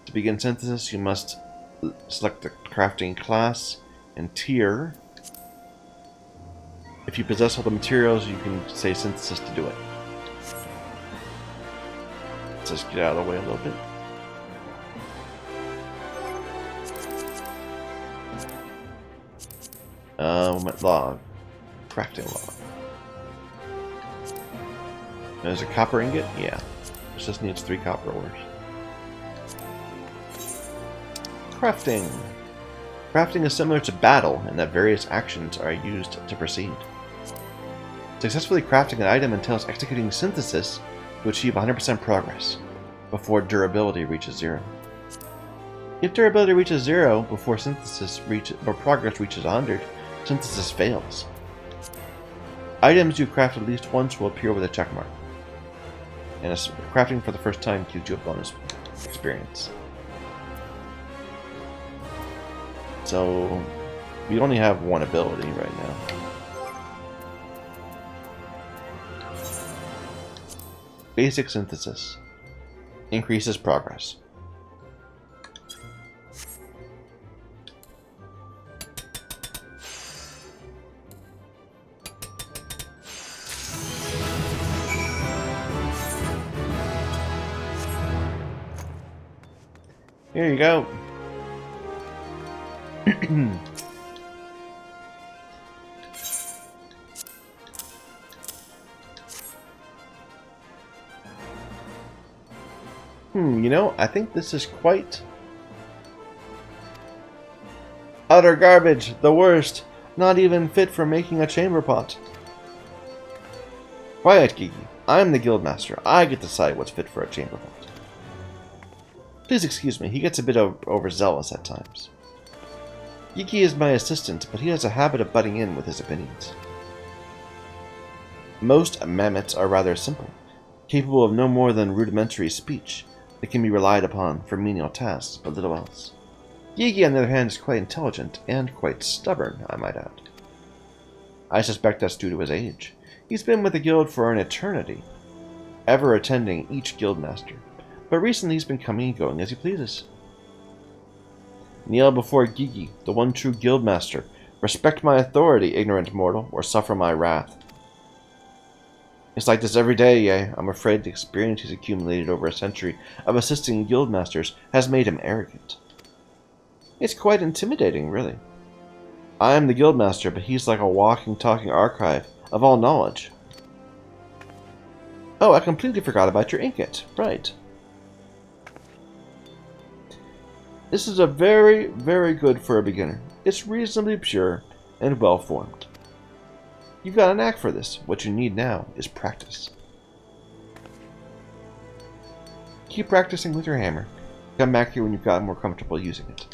To begin synthesis, you must select the crafting class and tier. If you possess all the materials, you can say synthesis to do it. Let's just get out of the way a little bit. Log. Crafting log. There's a copper ingot? Yeah. This just needs 3 copper ores. Crafting. Crafting is similar to battle in that various actions are used to proceed. Successfully crafting an item entails executing synthesis to achieve 100% progress before durability reaches 0. If durability reaches 0 before progress reaches 100, synthesis fails. Items you craft at least once will appear with a check mark, and crafting for the first time gives you a bonus experience. So we only have one ability right now. Basic synthesis. Increases progress. Here you go. You know, I think this is quite utter garbage, the worst, not even fit for making a chamber pot. Quiet, Gigi. I'm the guildmaster. I get to decide what's fit for a chamber pot. Please excuse me, he gets a bit overzealous at times. Gigi is my assistant, but he has a habit of butting in with his opinions. Most mammoths are rather simple, capable of no more than rudimentary speech. They can be relied upon for menial tasks, but little else. Gigi, on the other hand, is quite intelligent and quite stubborn, I might add. I suspect that's due to his age. He's been with the guild for an eternity, ever attending each guildmaster, but recently he's been coming and going as he pleases. Kneel before Gigi, the one true guildmaster. Respect my authority, ignorant mortal, or suffer my wrath. It's like this every day, yea. I'm afraid the experience he's accumulated over a century of assisting guildmasters has made him arrogant. It's quite intimidating, really. I am the guildmaster, but he's like a walking, talking archive of all knowledge. Oh, I completely forgot about your ingot. Right. This is a very, very good for a beginner. It's reasonably pure and well-formed. You've got a knack for this. What you need now is practice. Keep practicing with your hammer. Come back here when you've gotten more comfortable using it.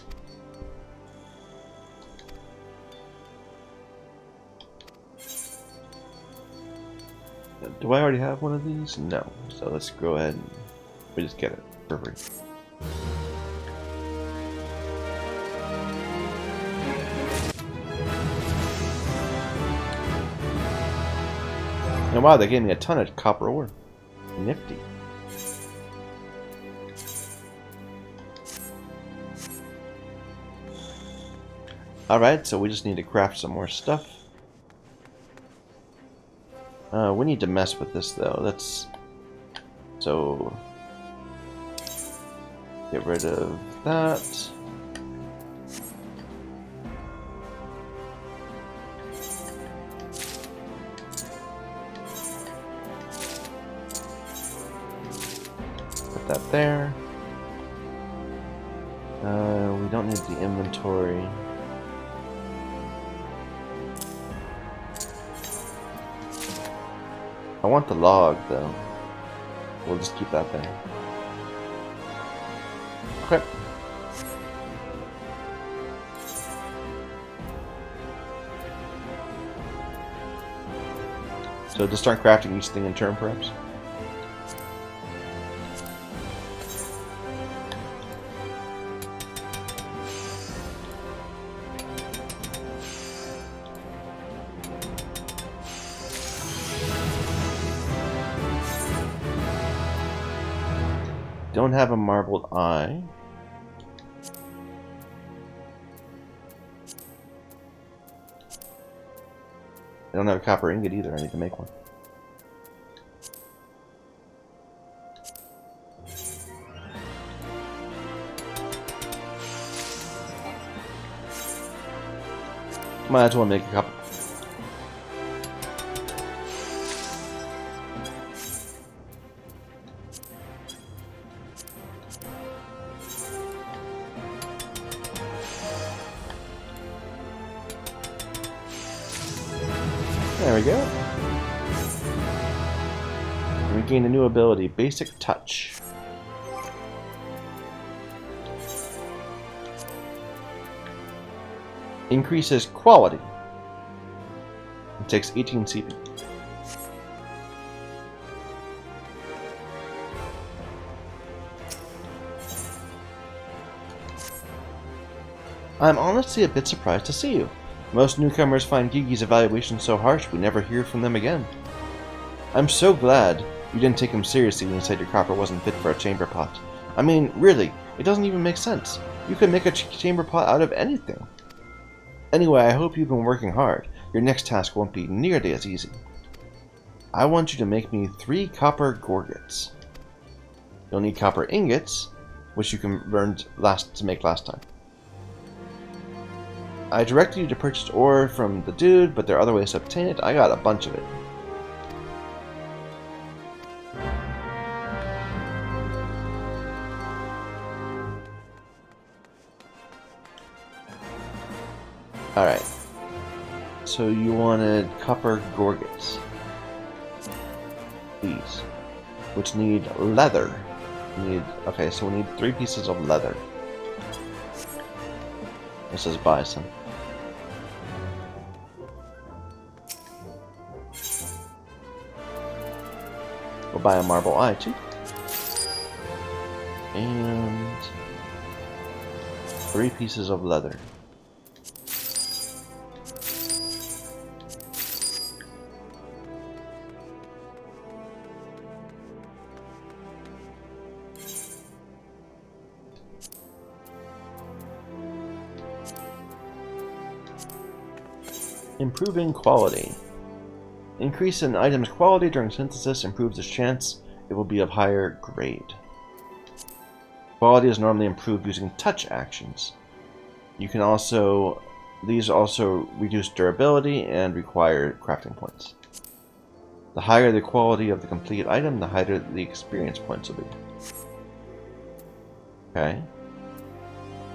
Do I already have one of these? No. So let's go ahead and we just get it for free. And wow, they gave me a ton of copper ore. Nifty. Alright, so we just need to craft some more stuff. We need to mess with this though. Let's... So... Get rid of that. Put that there. We don't need the inventory. I want the log, though. We'll just keep that there. Okay. So just start crafting each thing in turn, perhaps? Don't have a marbled eye. I don't have a copper ingot either. I need to make one. Might as well make a couple. There we go. And we gain a new ability, Basic Touch. Increases quality. It takes 18 CP. I'm honestly a bit surprised to see you. Most newcomers find Gigi's evaluation so harsh we never hear from them again. I'm so glad you didn't take him seriously when he said your copper wasn't fit for a chamber pot. I mean, really, it doesn't even make sense. You can make a chamber pot out of anything. Anyway, I hope you've been working hard. Your next task won't be nearly as easy. I want you to make me 3 copper gorgets. You'll need copper ingots, which you can learn to make last time. I directed you to purchase ore from the dude, but there are other ways to obtain it. I got a bunch of it. Alright. So you wanted copper gorgets. These. Which need leather. Okay, so we need 3 pieces of leather. It says buy some. We'll buy a marble eye too. And 3 pieces of leather. Improving quality. Increase an item's quality during synthesis improves the chance it will be of higher grade. Quality is normally improved using touch actions. You can also... These also reduce durability and require crafting points. The higher the quality of the complete item, the higher the experience points will be. Okay.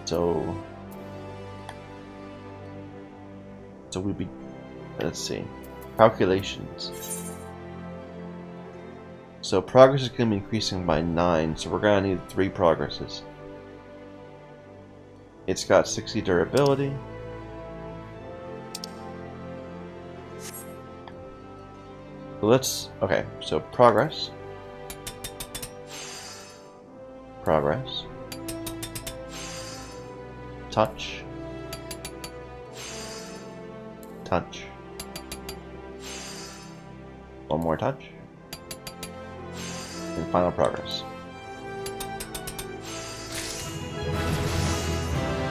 So we'd be... Let's see. Calculations. So progress is going to be increasing by 9, so we're going to need 3 progresses. It's got 60 durability. Okay, so progress. Progress. Touch. Touch. One more touch. And final progress.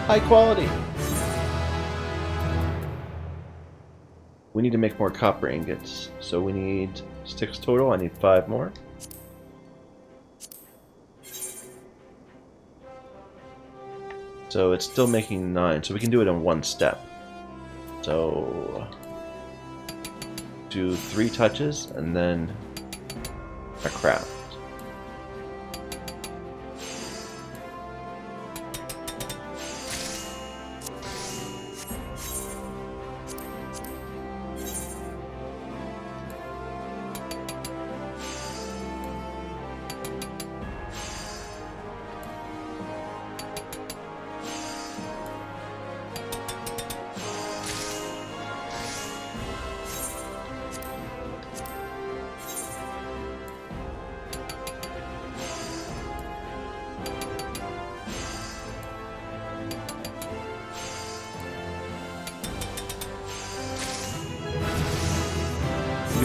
High quality! We need to make more copper ingots. So we need 6 total. I need 5 more. So it's still making 9. So we can do it in 1 step. So do 3 touches and then a craft.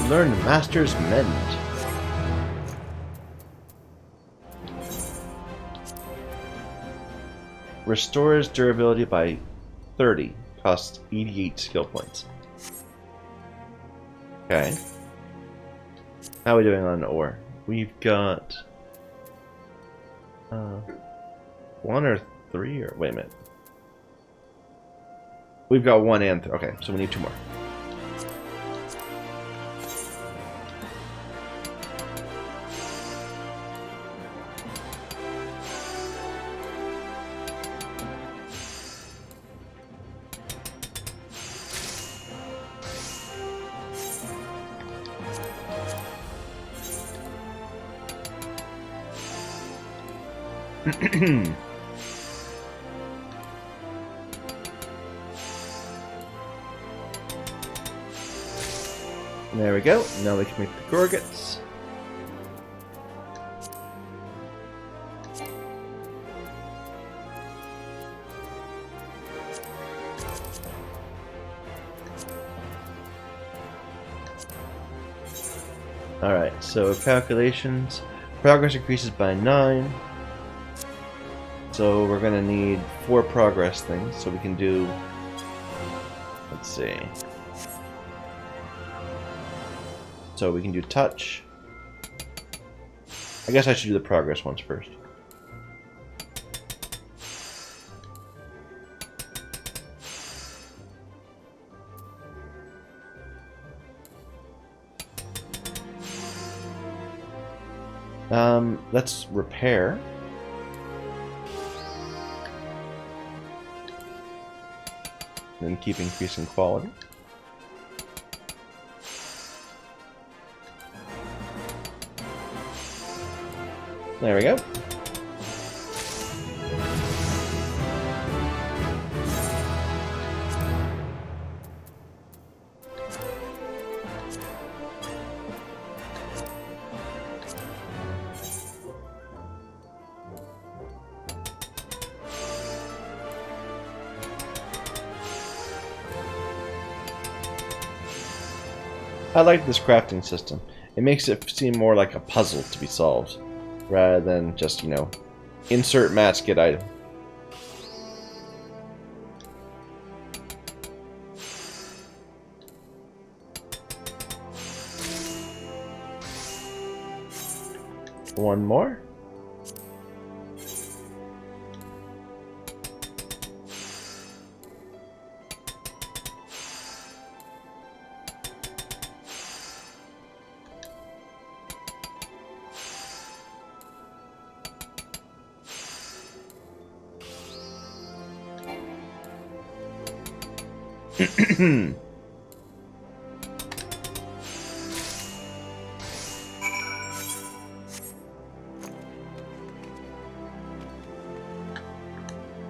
Learn Master's Mend. Restores durability by 30. Costs 88 skill points. Okay. How are we doing on ore? We've got 1 or 3 or wait a minute. We've got 1 and 3. Okay, so we need 2 more. There we go. Now we can make the gorgets. Alright, so calculations. Progress increases by 9. So we're going to need 4 progress things. So we can do... Let's see. So we can do touch. I guess I should do the progress ones first. Let's repair. And keep increasing quality. There we go. I like this crafting system. It makes it seem more like a puzzle to be solved, rather than just, you know, insert match, get item. One more.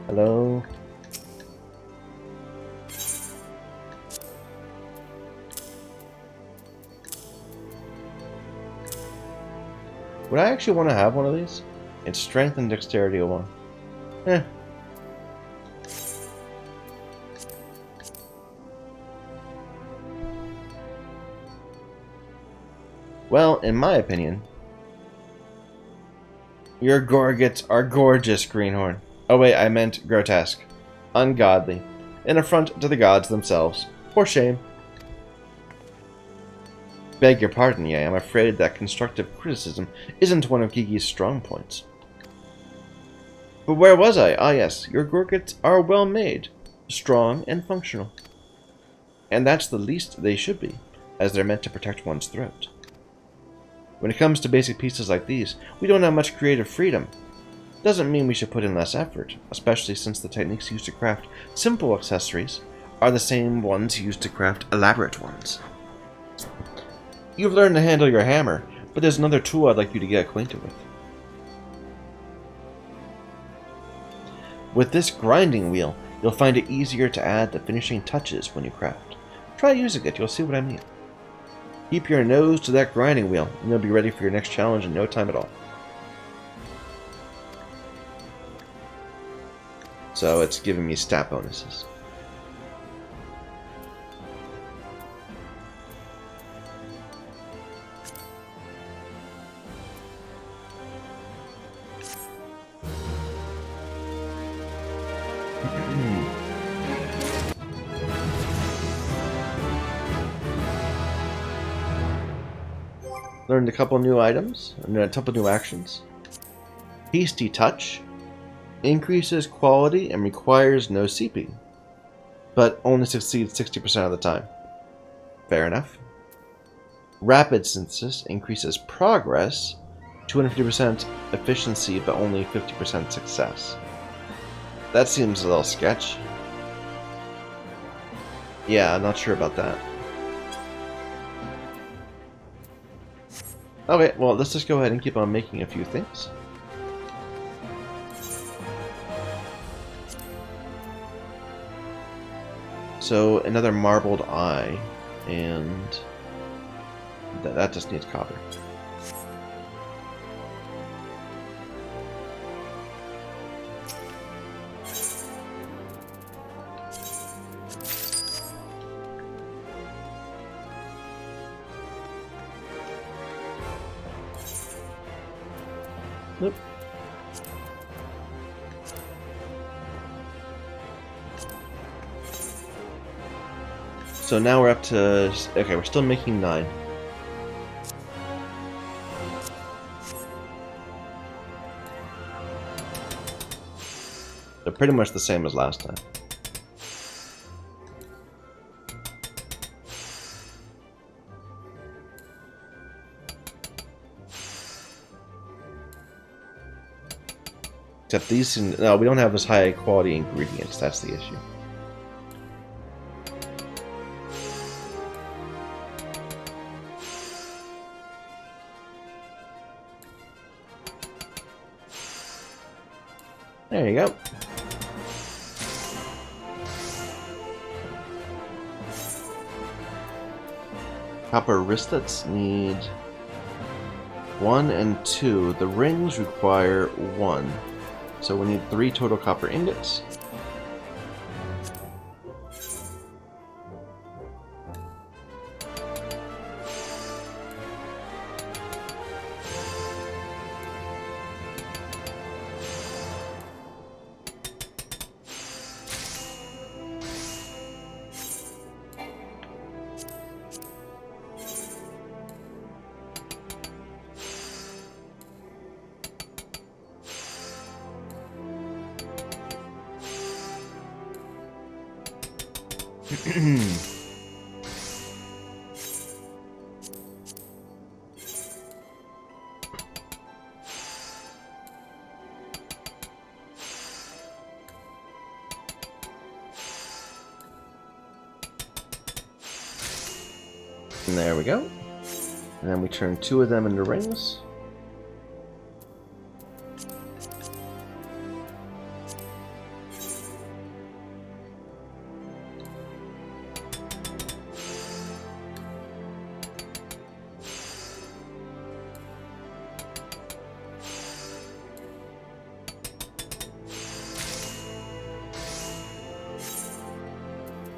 Hello. Would I actually want to have one of these? It's strength and dexterity 01. Eh. Well, in my opinion, your gorgets are gorgeous, Greenhorn. Oh wait, I meant grotesque. Ungodly. An affront to the gods themselves. For shame. Beg your pardon, Ye, I'm afraid that constructive criticism isn't one of Gigi's strong points. But where was I? Ah yes, your gorgets are well made, strong and functional. And that's the least they should be, as they're meant to protect one's throat. When it comes to basic pieces like these, we don't have much creative freedom. Doesn't mean we should put in less effort, especially since the techniques used to craft simple accessories are the same ones used to craft elaborate ones. You've learned to handle your hammer, but there's another tool I'd like you to get acquainted with. With this grinding wheel, you'll find it easier to add the finishing touches when you craft. Try using it, you'll see what I mean. Keep your nose to that grinding wheel, and you'll be ready for your next challenge in no time at all. So it's giving me stat bonuses. Learned a couple new items, and a couple new actions. Hasty Touch increases quality and requires no CP, but only succeeds 60% of the time. Fair enough. Rapid Synthesis increases progress, 250% efficiency, but only 50% success. That seems a little sketch. Yeah, I'm not sure about that. Okay, well, let's just go ahead and keep on making a few things. So, another marbled eye, and that just needs copper. Nope. So now we're up to... Okay, we're still making 9. They're pretty much the same as last time. Except these... No, we don't have as high quality ingredients. That's the issue. There you go. Copper wristlets need 1 and 2. The rings require 1. So we need 3 total copper ingots. And there we go. And then we turn 2 of them into rings.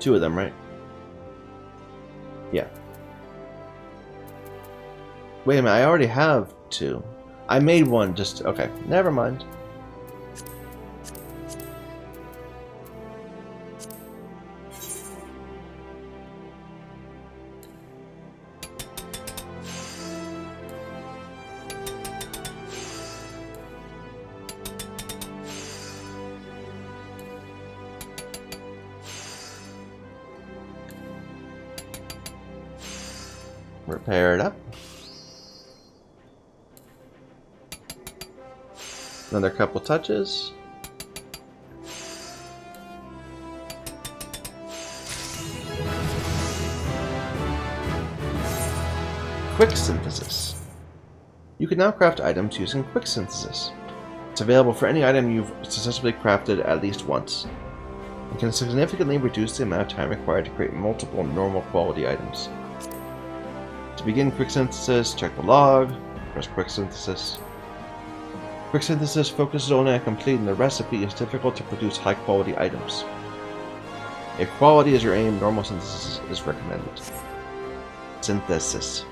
Two of them, right? Yeah. Wait a minute, I already have 2. I made 1 just... Okay, never mind. Repair it up. Another couple touches. Quick synthesis. You can now craft items using quick synthesis. It's available for any item you've successfully crafted at least once. It can significantly reduce the amount of time required to create multiple normal quality items. To begin quick synthesis, check the log, press quick synthesis. Quick synthesis focuses only on completing the recipe. It's difficult to produce high quality items. If quality is your aim, normal synthesis is recommended. Synthesis.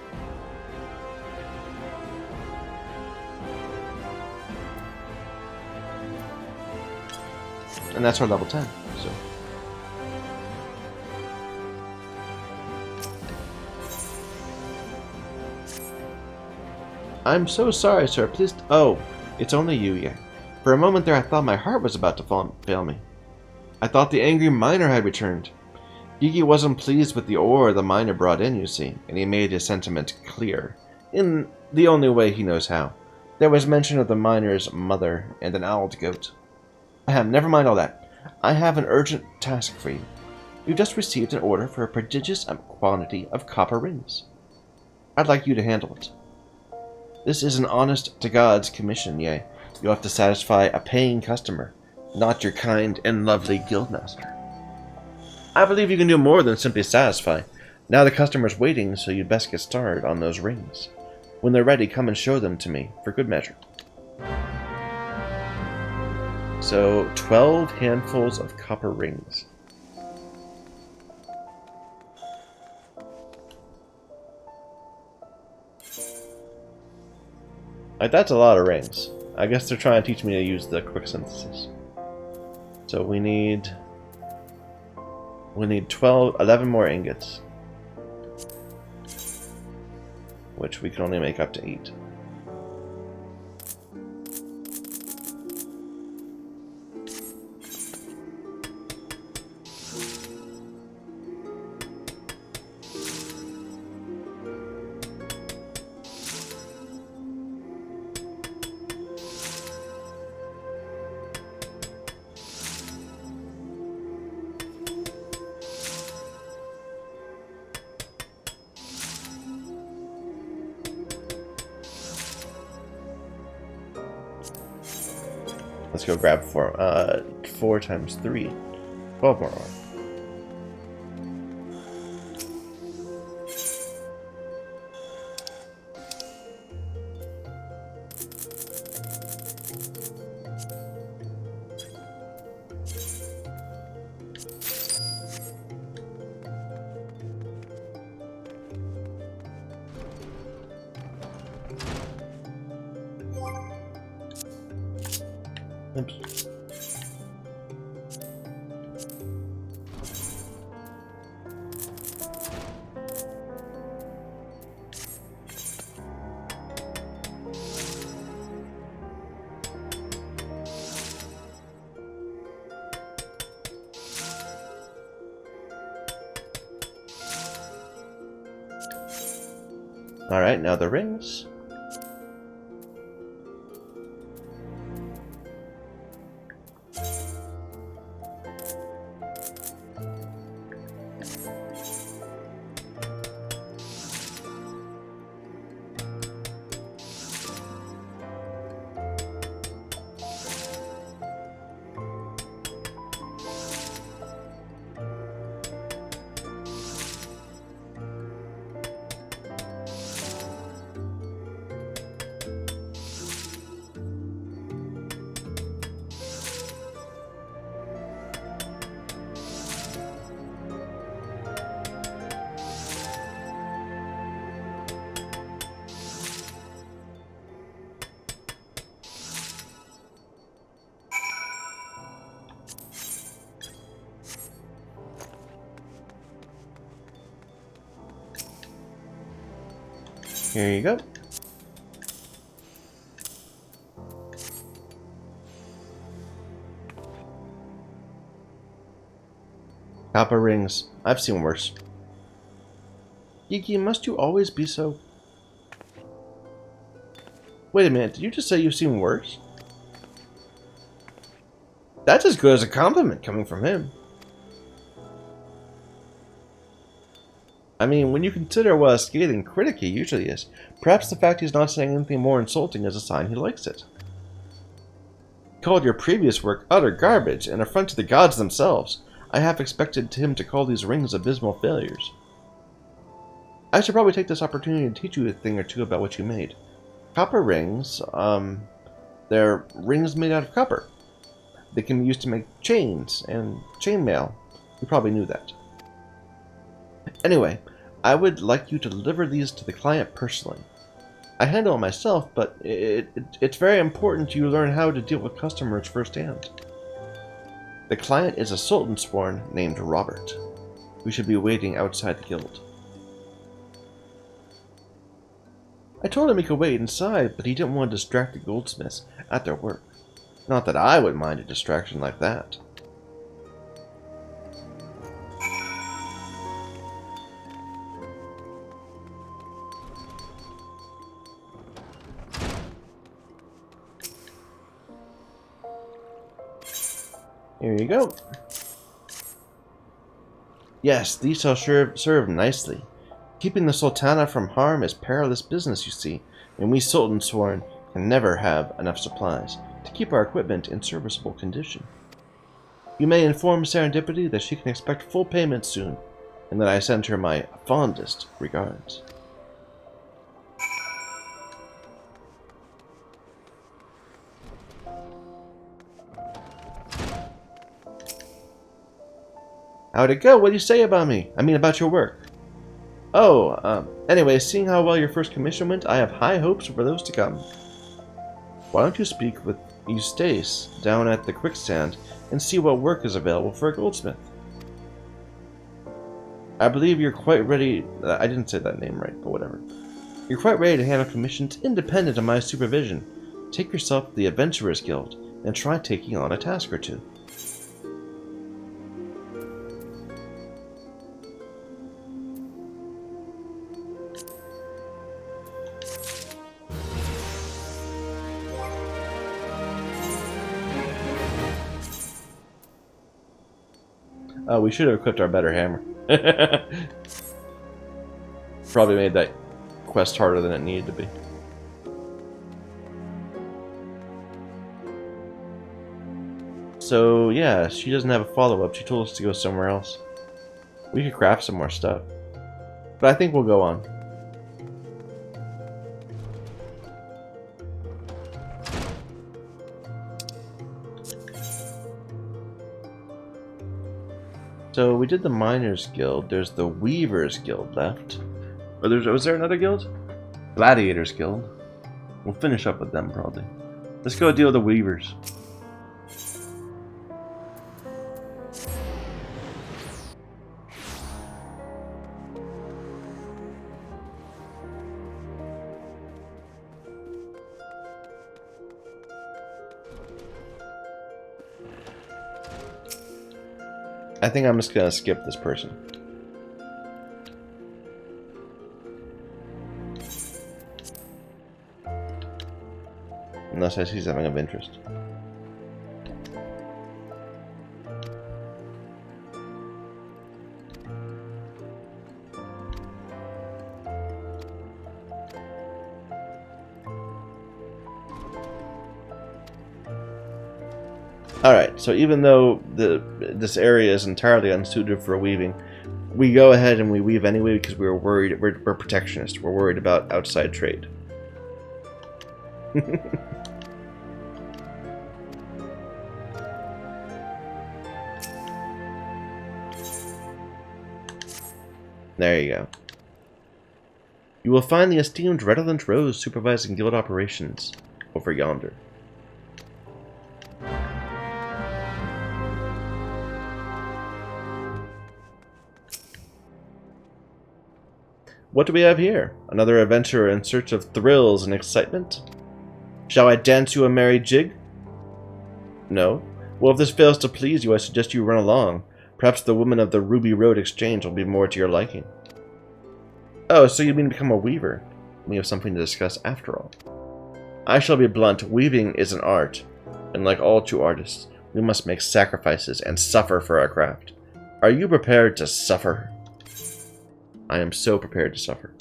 And that's our level 10. So. I'm so sorry, sir. Please. Oh, it's only you, yeah. For a moment there, I thought my heart was about to fail me. I thought the angry miner had returned. Gigi wasn't pleased with the ore the miner brought in, you see, and he made his sentiment clear, in the only way he knows how. There was mention of the miner's mother and an owled goat. Ahem, never mind all that. I have an urgent task for you. You've just received an order for a prodigious quantity of copper rings. I'd like you to handle it. This is an honest-to-God's commission, yea. You'll have to satisfy a paying customer, not your kind and lovely guildmaster. I believe you can do more than simply satisfy. Now the customer's waiting, so you'd best get started on those rings. When they're ready, come and show them to me, for good measure. So, 12 handfuls of copper rings. Like, that's a lot of rings. I guess they're trying to teach me to use the quick synthesis. So we need 11 more ingots, which we can only make up to 8. Let's go grab 4 times 3. 12 more ore. Oops. Alright, now the rings. Here you go. Copper rings. I've seen worse. Geeky, must you always be so... Wait a minute, did you just say you've seen worse? That's as good as a compliment coming from him. I mean, when you consider what a scathing critic he usually is, perhaps the fact he's not saying anything more insulting is a sign he likes it. He called your previous work utter garbage, an affront to the gods themselves. I half expected him to call these rings abysmal failures. I should probably take this opportunity to teach you a thing or two about what you made. Copper rings, they're rings made out of copper. They can be used to make chains and chainmail. You probably knew that. Anyway, I would like you to deliver these to the client personally. I handle it myself, but it's very important you learn how to deal with customers firsthand. The client is a Sultan sworn named Robert. We should be waiting outside the guild. I told him he could wait inside, but he didn't want to distract the goldsmiths at their work. Not that I would mind a distraction like that. Here you go. Yes, these shall serve nicely. Keeping the Sultana from harm is perilous business, you see, and we Sultan sworn can never have enough supplies to keep our equipment in serviceable condition. You may inform Serendipity that she can expect full payment soon, and that I send her my fondest regards. How'd it go? What do you say about me? I mean, about your work. Oh, anyway, seeing how well your first commission went, I have high hopes for those to come. Why don't you speak with Eustace down at the quicksand and see what work is available for a goldsmith? I believe you're quite ready. I didn't say that name right, but whatever. You're quite ready to handle commissions independent of my supervision. Take yourself to the Adventurers Guild and try taking on a task or two. Oh, we should have equipped our better hammer. Probably made that quest harder than it needed to be. So, yeah, she doesn't have a follow-up. She told us to go somewhere else. We could craft some more stuff. But I think we'll go on. So we did the Miners Guild. There's the Weavers Guild left. Or was there another guild? Gladiators Guild. We'll finish up with them probably. Let's go deal with the Weavers. I think I'm just gonna skip this person. Unless I see something of interest. Alright, so even though this area is entirely unsuited for weaving, we go ahead and we weave anyway because we're worried, we're protectionist, we're worried about outside trade. There you go. You will find the esteemed Redolent Rose supervising guild operations over yonder. What do we have here? Another adventurer in search of thrills and excitement? Shall I dance you a merry jig? No? Well, if this fails to please you, I suggest you run along. Perhaps the woman of the Ruby Road Exchange will be more to your liking. Oh, so you mean to become a weaver? We have something to discuss after all. I shall be blunt. Weaving is an art, and like all true artists, we must make sacrifices and suffer for our craft. Are you prepared to suffer? I am so prepared to suffer.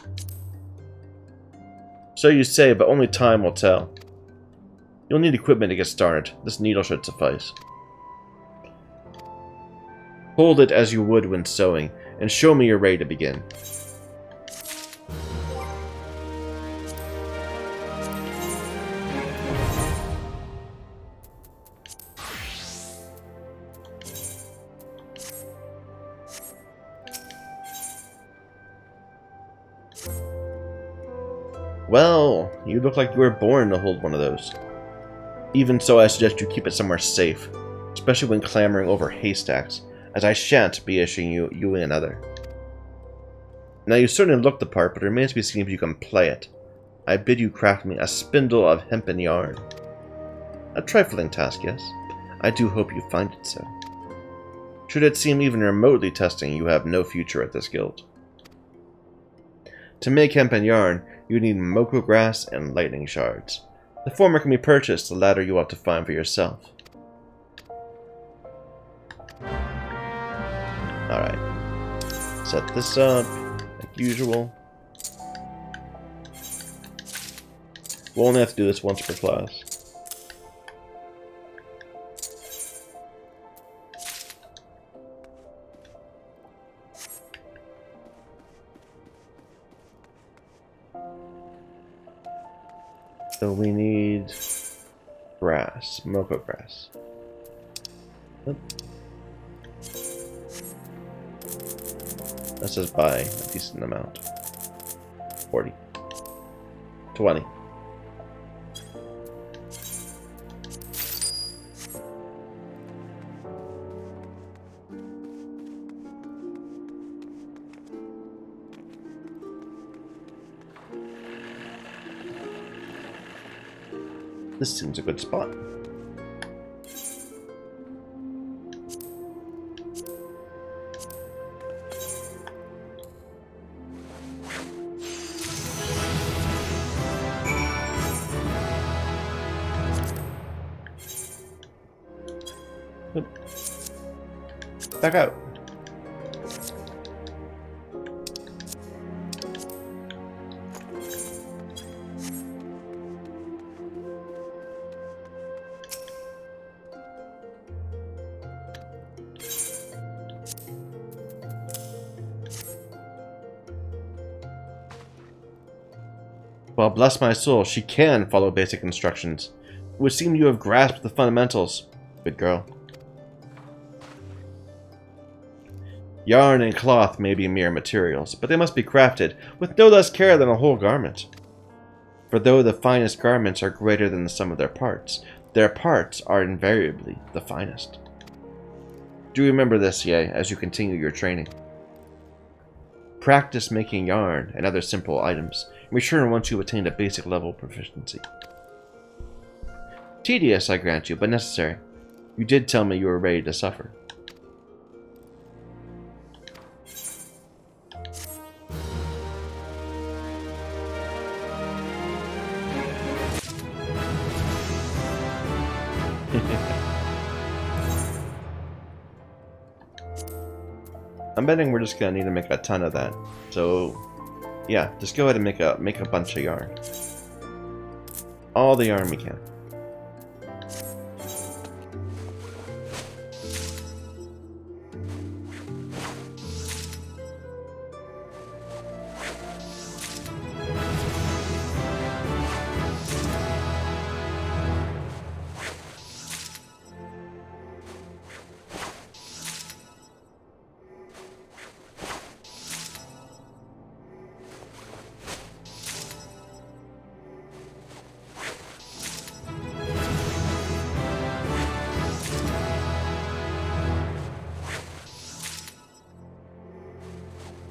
So you say, but only time will tell. You'll need equipment to get started. This needle should suffice. Hold it as you would when sewing, and show me you're ready to begin. Well, you look like you were born to hold one of those. Even so, I suggest you keep it somewhere safe, especially when clambering over haystacks, as I shan't be issuing you another. Now, you certainly look the part, but it remains to be seen if you can play it. I bid you craft me a spindle of hempen yarn. A trifling task, yes. I do hope you find it so. Should it seem even remotely testing, you have no future at this guild. To make hempen yarn, you need moko grass and lightning shards. The former can be purchased, the latter you ought to find for yourself. Alright. Set this up, like usual. We'll only have to do this once per class. So we need grass, moko grass. Yep. That says buy a decent amount. 40. 20. This seems a good spot. Back out. Well, bless my soul, she can follow basic instructions. It would seem you have grasped the fundamentals. Good girl. Yarn and cloth may be mere materials, but they must be crafted with no less care than a whole garment. For though the finest garments are greater than the sum of their parts are invariably the finest. Do remember this, Ye, as you continue your training. Practice making yarn and other simple items, and return once you have attained a basic level of proficiency. Tedious, I grant you, but necessary. You did tell me you were ready to suffer. I'm betting we're just gonna need to make a ton of that. So, yeah, just go ahead and make a bunch of yarn. All the yarn we can.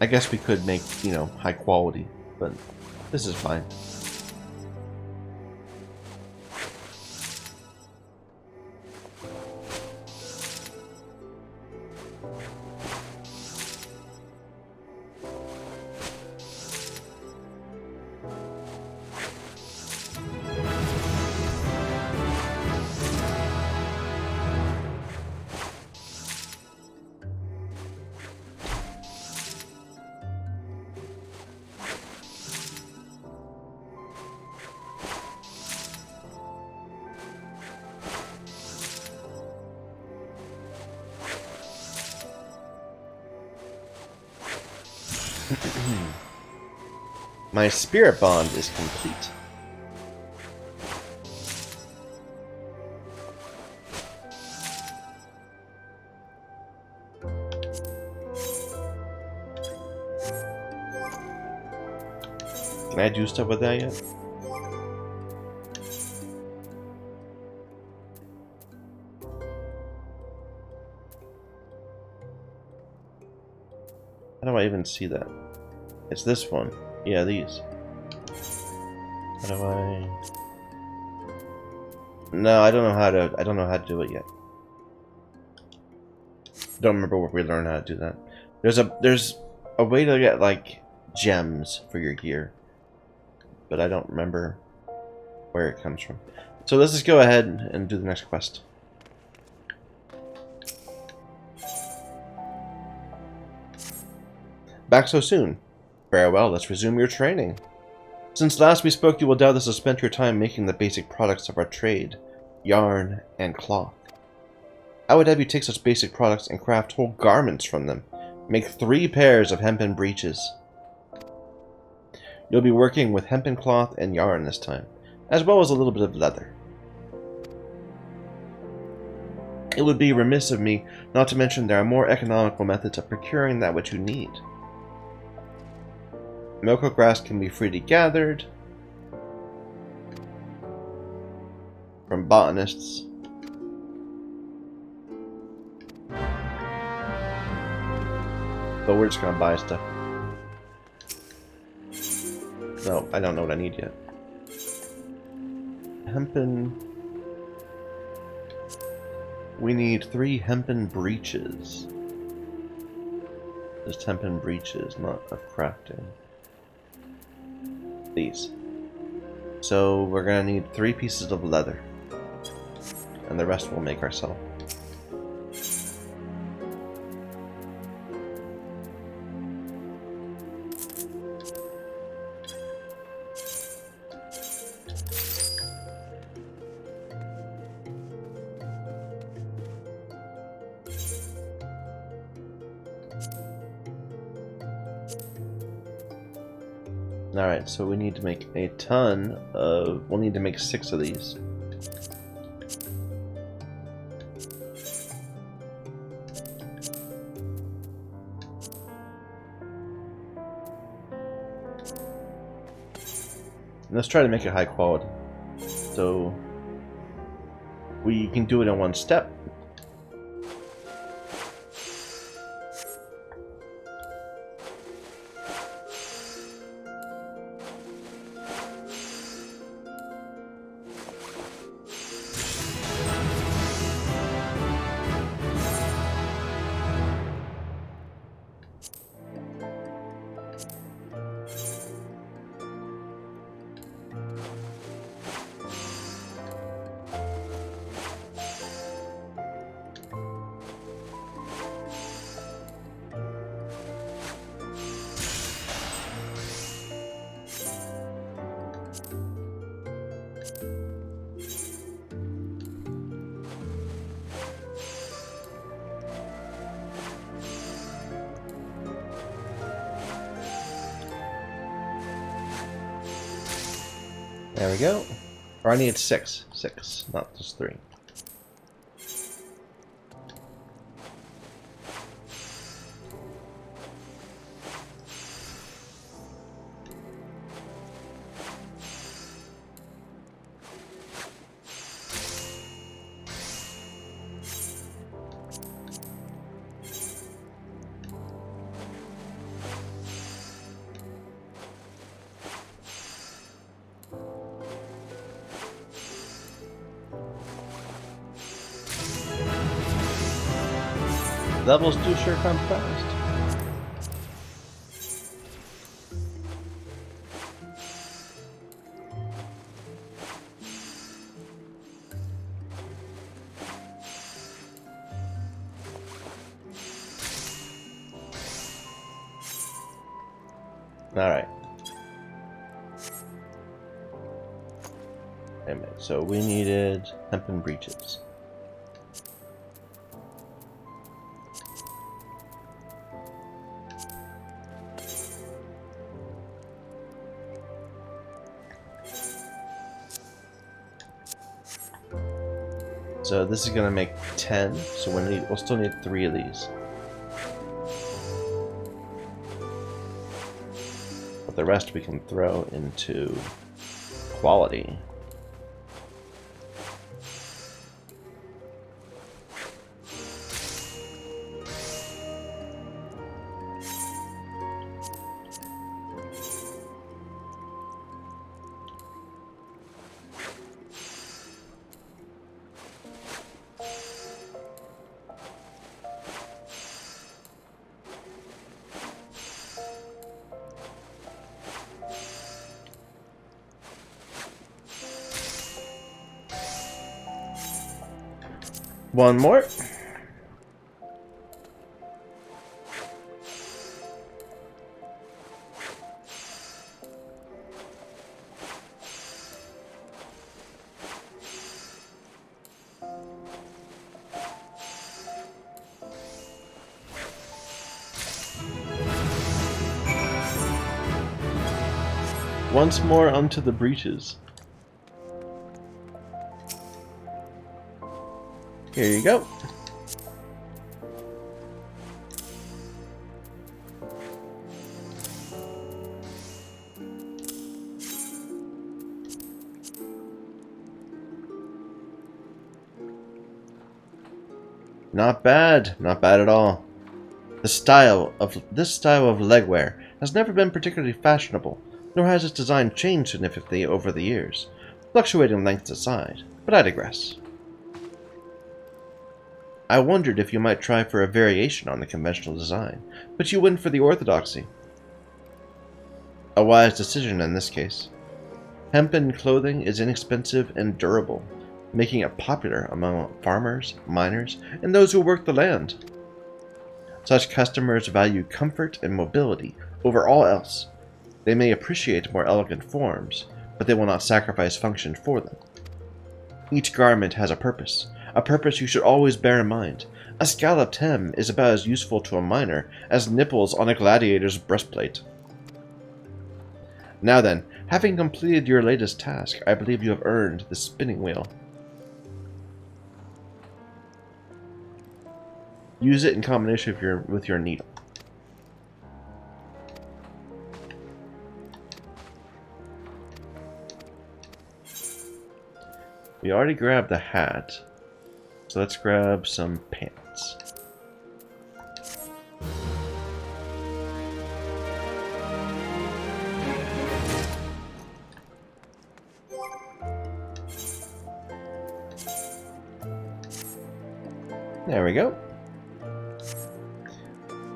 I guess we could make, you know, high quality, but this is fine. My spirit bond is complete. Can I do stuff with that yet? How do I even see that? It's this one. Yeah, these. How do I... No, I don't know how to do it yet. Don't remember where we learned how to do that. There's a way to get like gems for your gear, but I don't remember where it comes from. So let's just go ahead and do the next quest. Back so soon. Very well, let's resume your training. Since last we spoke, you will doubtless have spent your time making the basic products of our trade, yarn and cloth. I would have you take such basic products and craft whole garments from them. Make 3 pairs of hempen breeches. You'll be working with hempen cloth and yarn this time, as well as a little bit of leather. It would be remiss of me not to mention there are more economical methods of procuring that which you need. Milko grass can be freely gathered from botanists. But we're just gonna buy stuff. No, I don't know what I need yet. hempen... We need 3 hempen breeches. Just hempen breeches, not of crafting. These. So we're gonna need 3 pieces of leather. And the rest we'll make ourselves. Alright, so we need to make a ton of... We'll need to make 6 of these. And let's try to make it high quality. So we can do it in one step. There we go. Or I need 6. 6, not just 3. Levels do sure come fast. Alright. Anyway, so we needed hempen breeches. So this is gonna make 10, so we'll still need 3 of these. But the rest we can throw into quality. One more. Once more onto the breaches. Here you go. Not bad. Not bad at all. This style of legwear has never been particularly fashionable, nor has its design changed significantly over the years. Fluctuating lengths aside, but I digress. I wondered if you might try for a variation on the conventional design, but you went for the orthodoxy. A wise decision in this case. Hempen clothing is inexpensive and durable, making it popular among farmers, miners, and those who work the land. Such customers value comfort and mobility over all else. They may appreciate more elegant forms, but they will not sacrifice function for them. Each garment has a purpose you should always bear in mind. A scalloped hem is about as useful to a miner as nipples on a gladiator's breastplate. Now then, having completed your latest task, I believe you have earned the spinning wheel. Use it in combination with your needle. We already grabbed the hat, so let's grab some pants. There we go.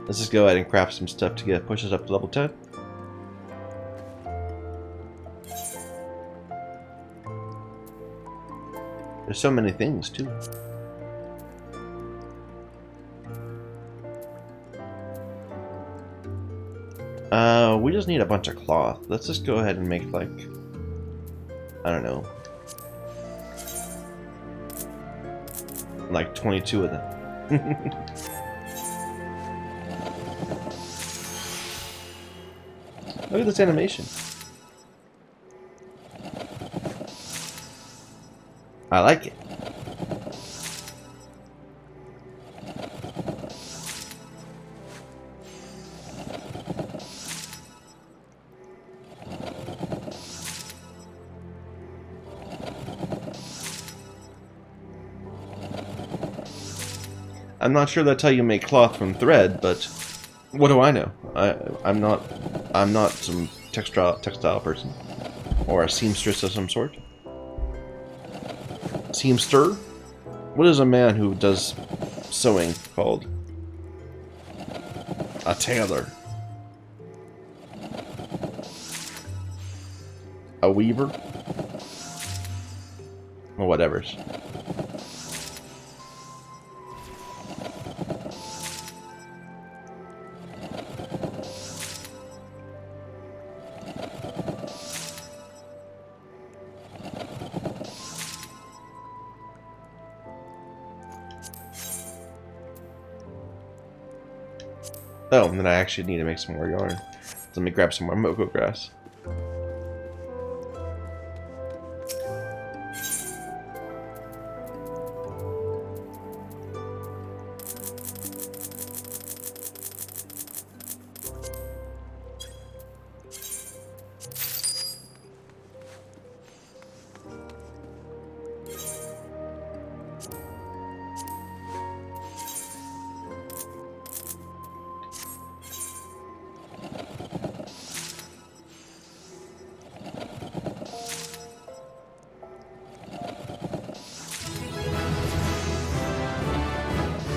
Let's just go ahead and craft some stuff to push us up to level 10. There's so many things, too. We just need a bunch of cloth. Let's just go ahead and make, like, I don't know, like 22 of them. Look at this animation. I like it. I'm not sure that's how you make cloth from thread, but what do I know? I'm not some textile person or a seamstress of some sort. Seamster? What is a man who does sewing called? A tailor. A weaver? Or whatever's. Oh, and then I actually need to make some more yarn. So let me grab some more Moko grass.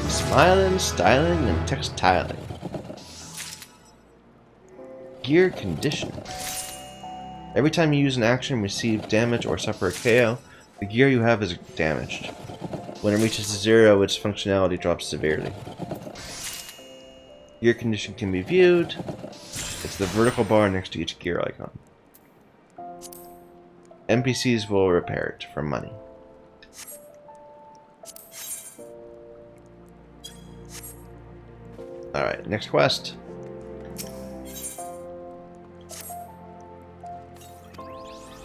Smiling, styling, and textiling. Gear condition. Every time you use an action, receive damage, or suffer a KO, the gear you have is damaged. When it reaches 0, its functionality drops severely. Gear condition can be viewed. It's the vertical bar next to each gear icon. NPCs will repair it for money. Alright, next quest.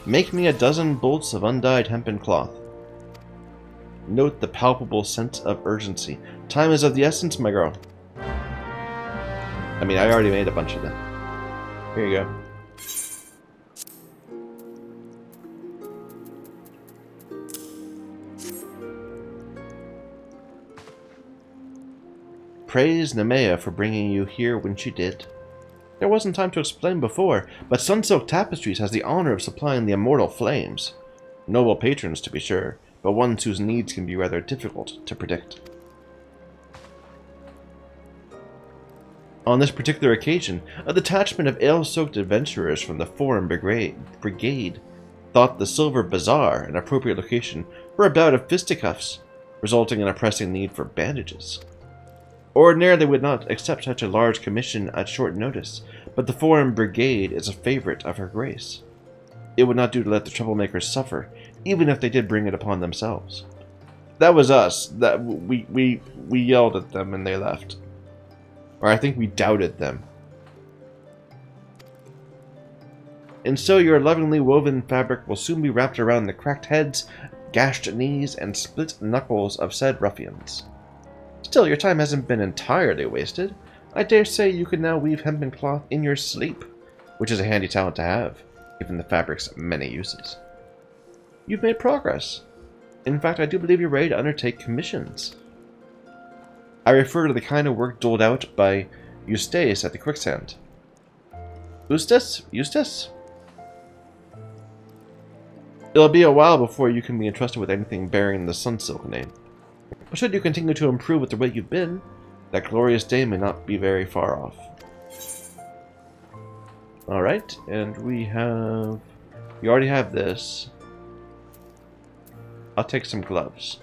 Make me a dozen bolts of undyed hempen cloth. Note the palpable sense of urgency. Time is of the essence, my girl. I mean, I already made a bunch of them. Here you go. Praise Nemea for bringing you here when she did. There wasn't time to explain before, but Sunsilk Tapestries has the honor of supplying the immortal flames. Noble patrons, to be sure, but ones whose needs can be rather difficult to predict. On this particular occasion, a detachment of ale-soaked adventurers from the Foreign Brigade thought the Silver Bazaar an appropriate location for a bout of fisticuffs, resulting in a pressing need for bandages. Ordinarily, they would not accept such a large commission at short notice, but the Foreign Brigade is a favorite of Her Grace. It would not do to let the troublemakers suffer, even if they did bring it upon themselves. That was us. That we yelled at them and they left. Or I think we doubted them. And so your lovingly woven fabric will soon be wrapped around the cracked heads, gashed knees, and split knuckles of said ruffians. Still, your time hasn't been entirely wasted. I dare say you can now weave hempen cloth in your sleep, which is a handy talent to have, given the fabric's many uses. You've made progress. In fact, I do believe you're ready to undertake commissions. I refer to the kind of work doled out by Eustace at the Quicksand. Eustace? Eustace? It'll be a while before you can be entrusted with anything bearing the Sunsilk name. But should you continue to improve at the rate you've been, that glorious day may not be very far off. Alright, and we already have this. I'll take some gloves.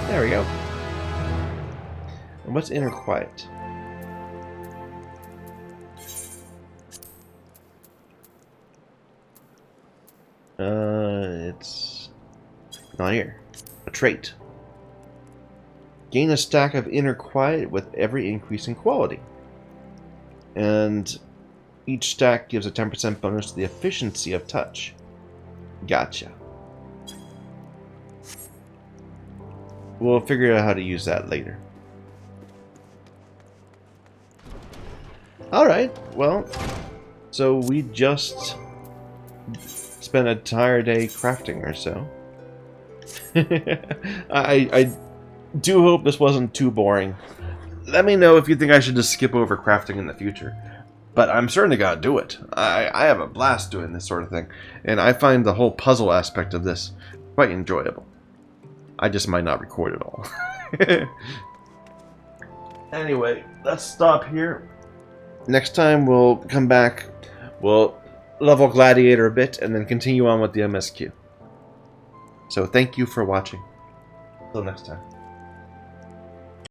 There we go. And what's inner quiet? It's not here. A trait. Gain a stack of inner quiet with every increase in quality. And each stack gives a 10% bonus to the efficiency of touch. Gotcha. We'll figure out how to use that later. Alright, well, so we just spent an entire day crafting or so. I do hope this wasn't too boring. Let me know if you think I should just skip over crafting in the future. But I'm certainly gonna do it. I have a blast doing this sort of thing. And I find the whole puzzle aspect of this quite enjoyable. I just might not record it all. Anyway, let's stop here. Next time we'll come back, we'll level Gladiator a bit, and then continue on with the MSQ. So thank you for watching. Until next time.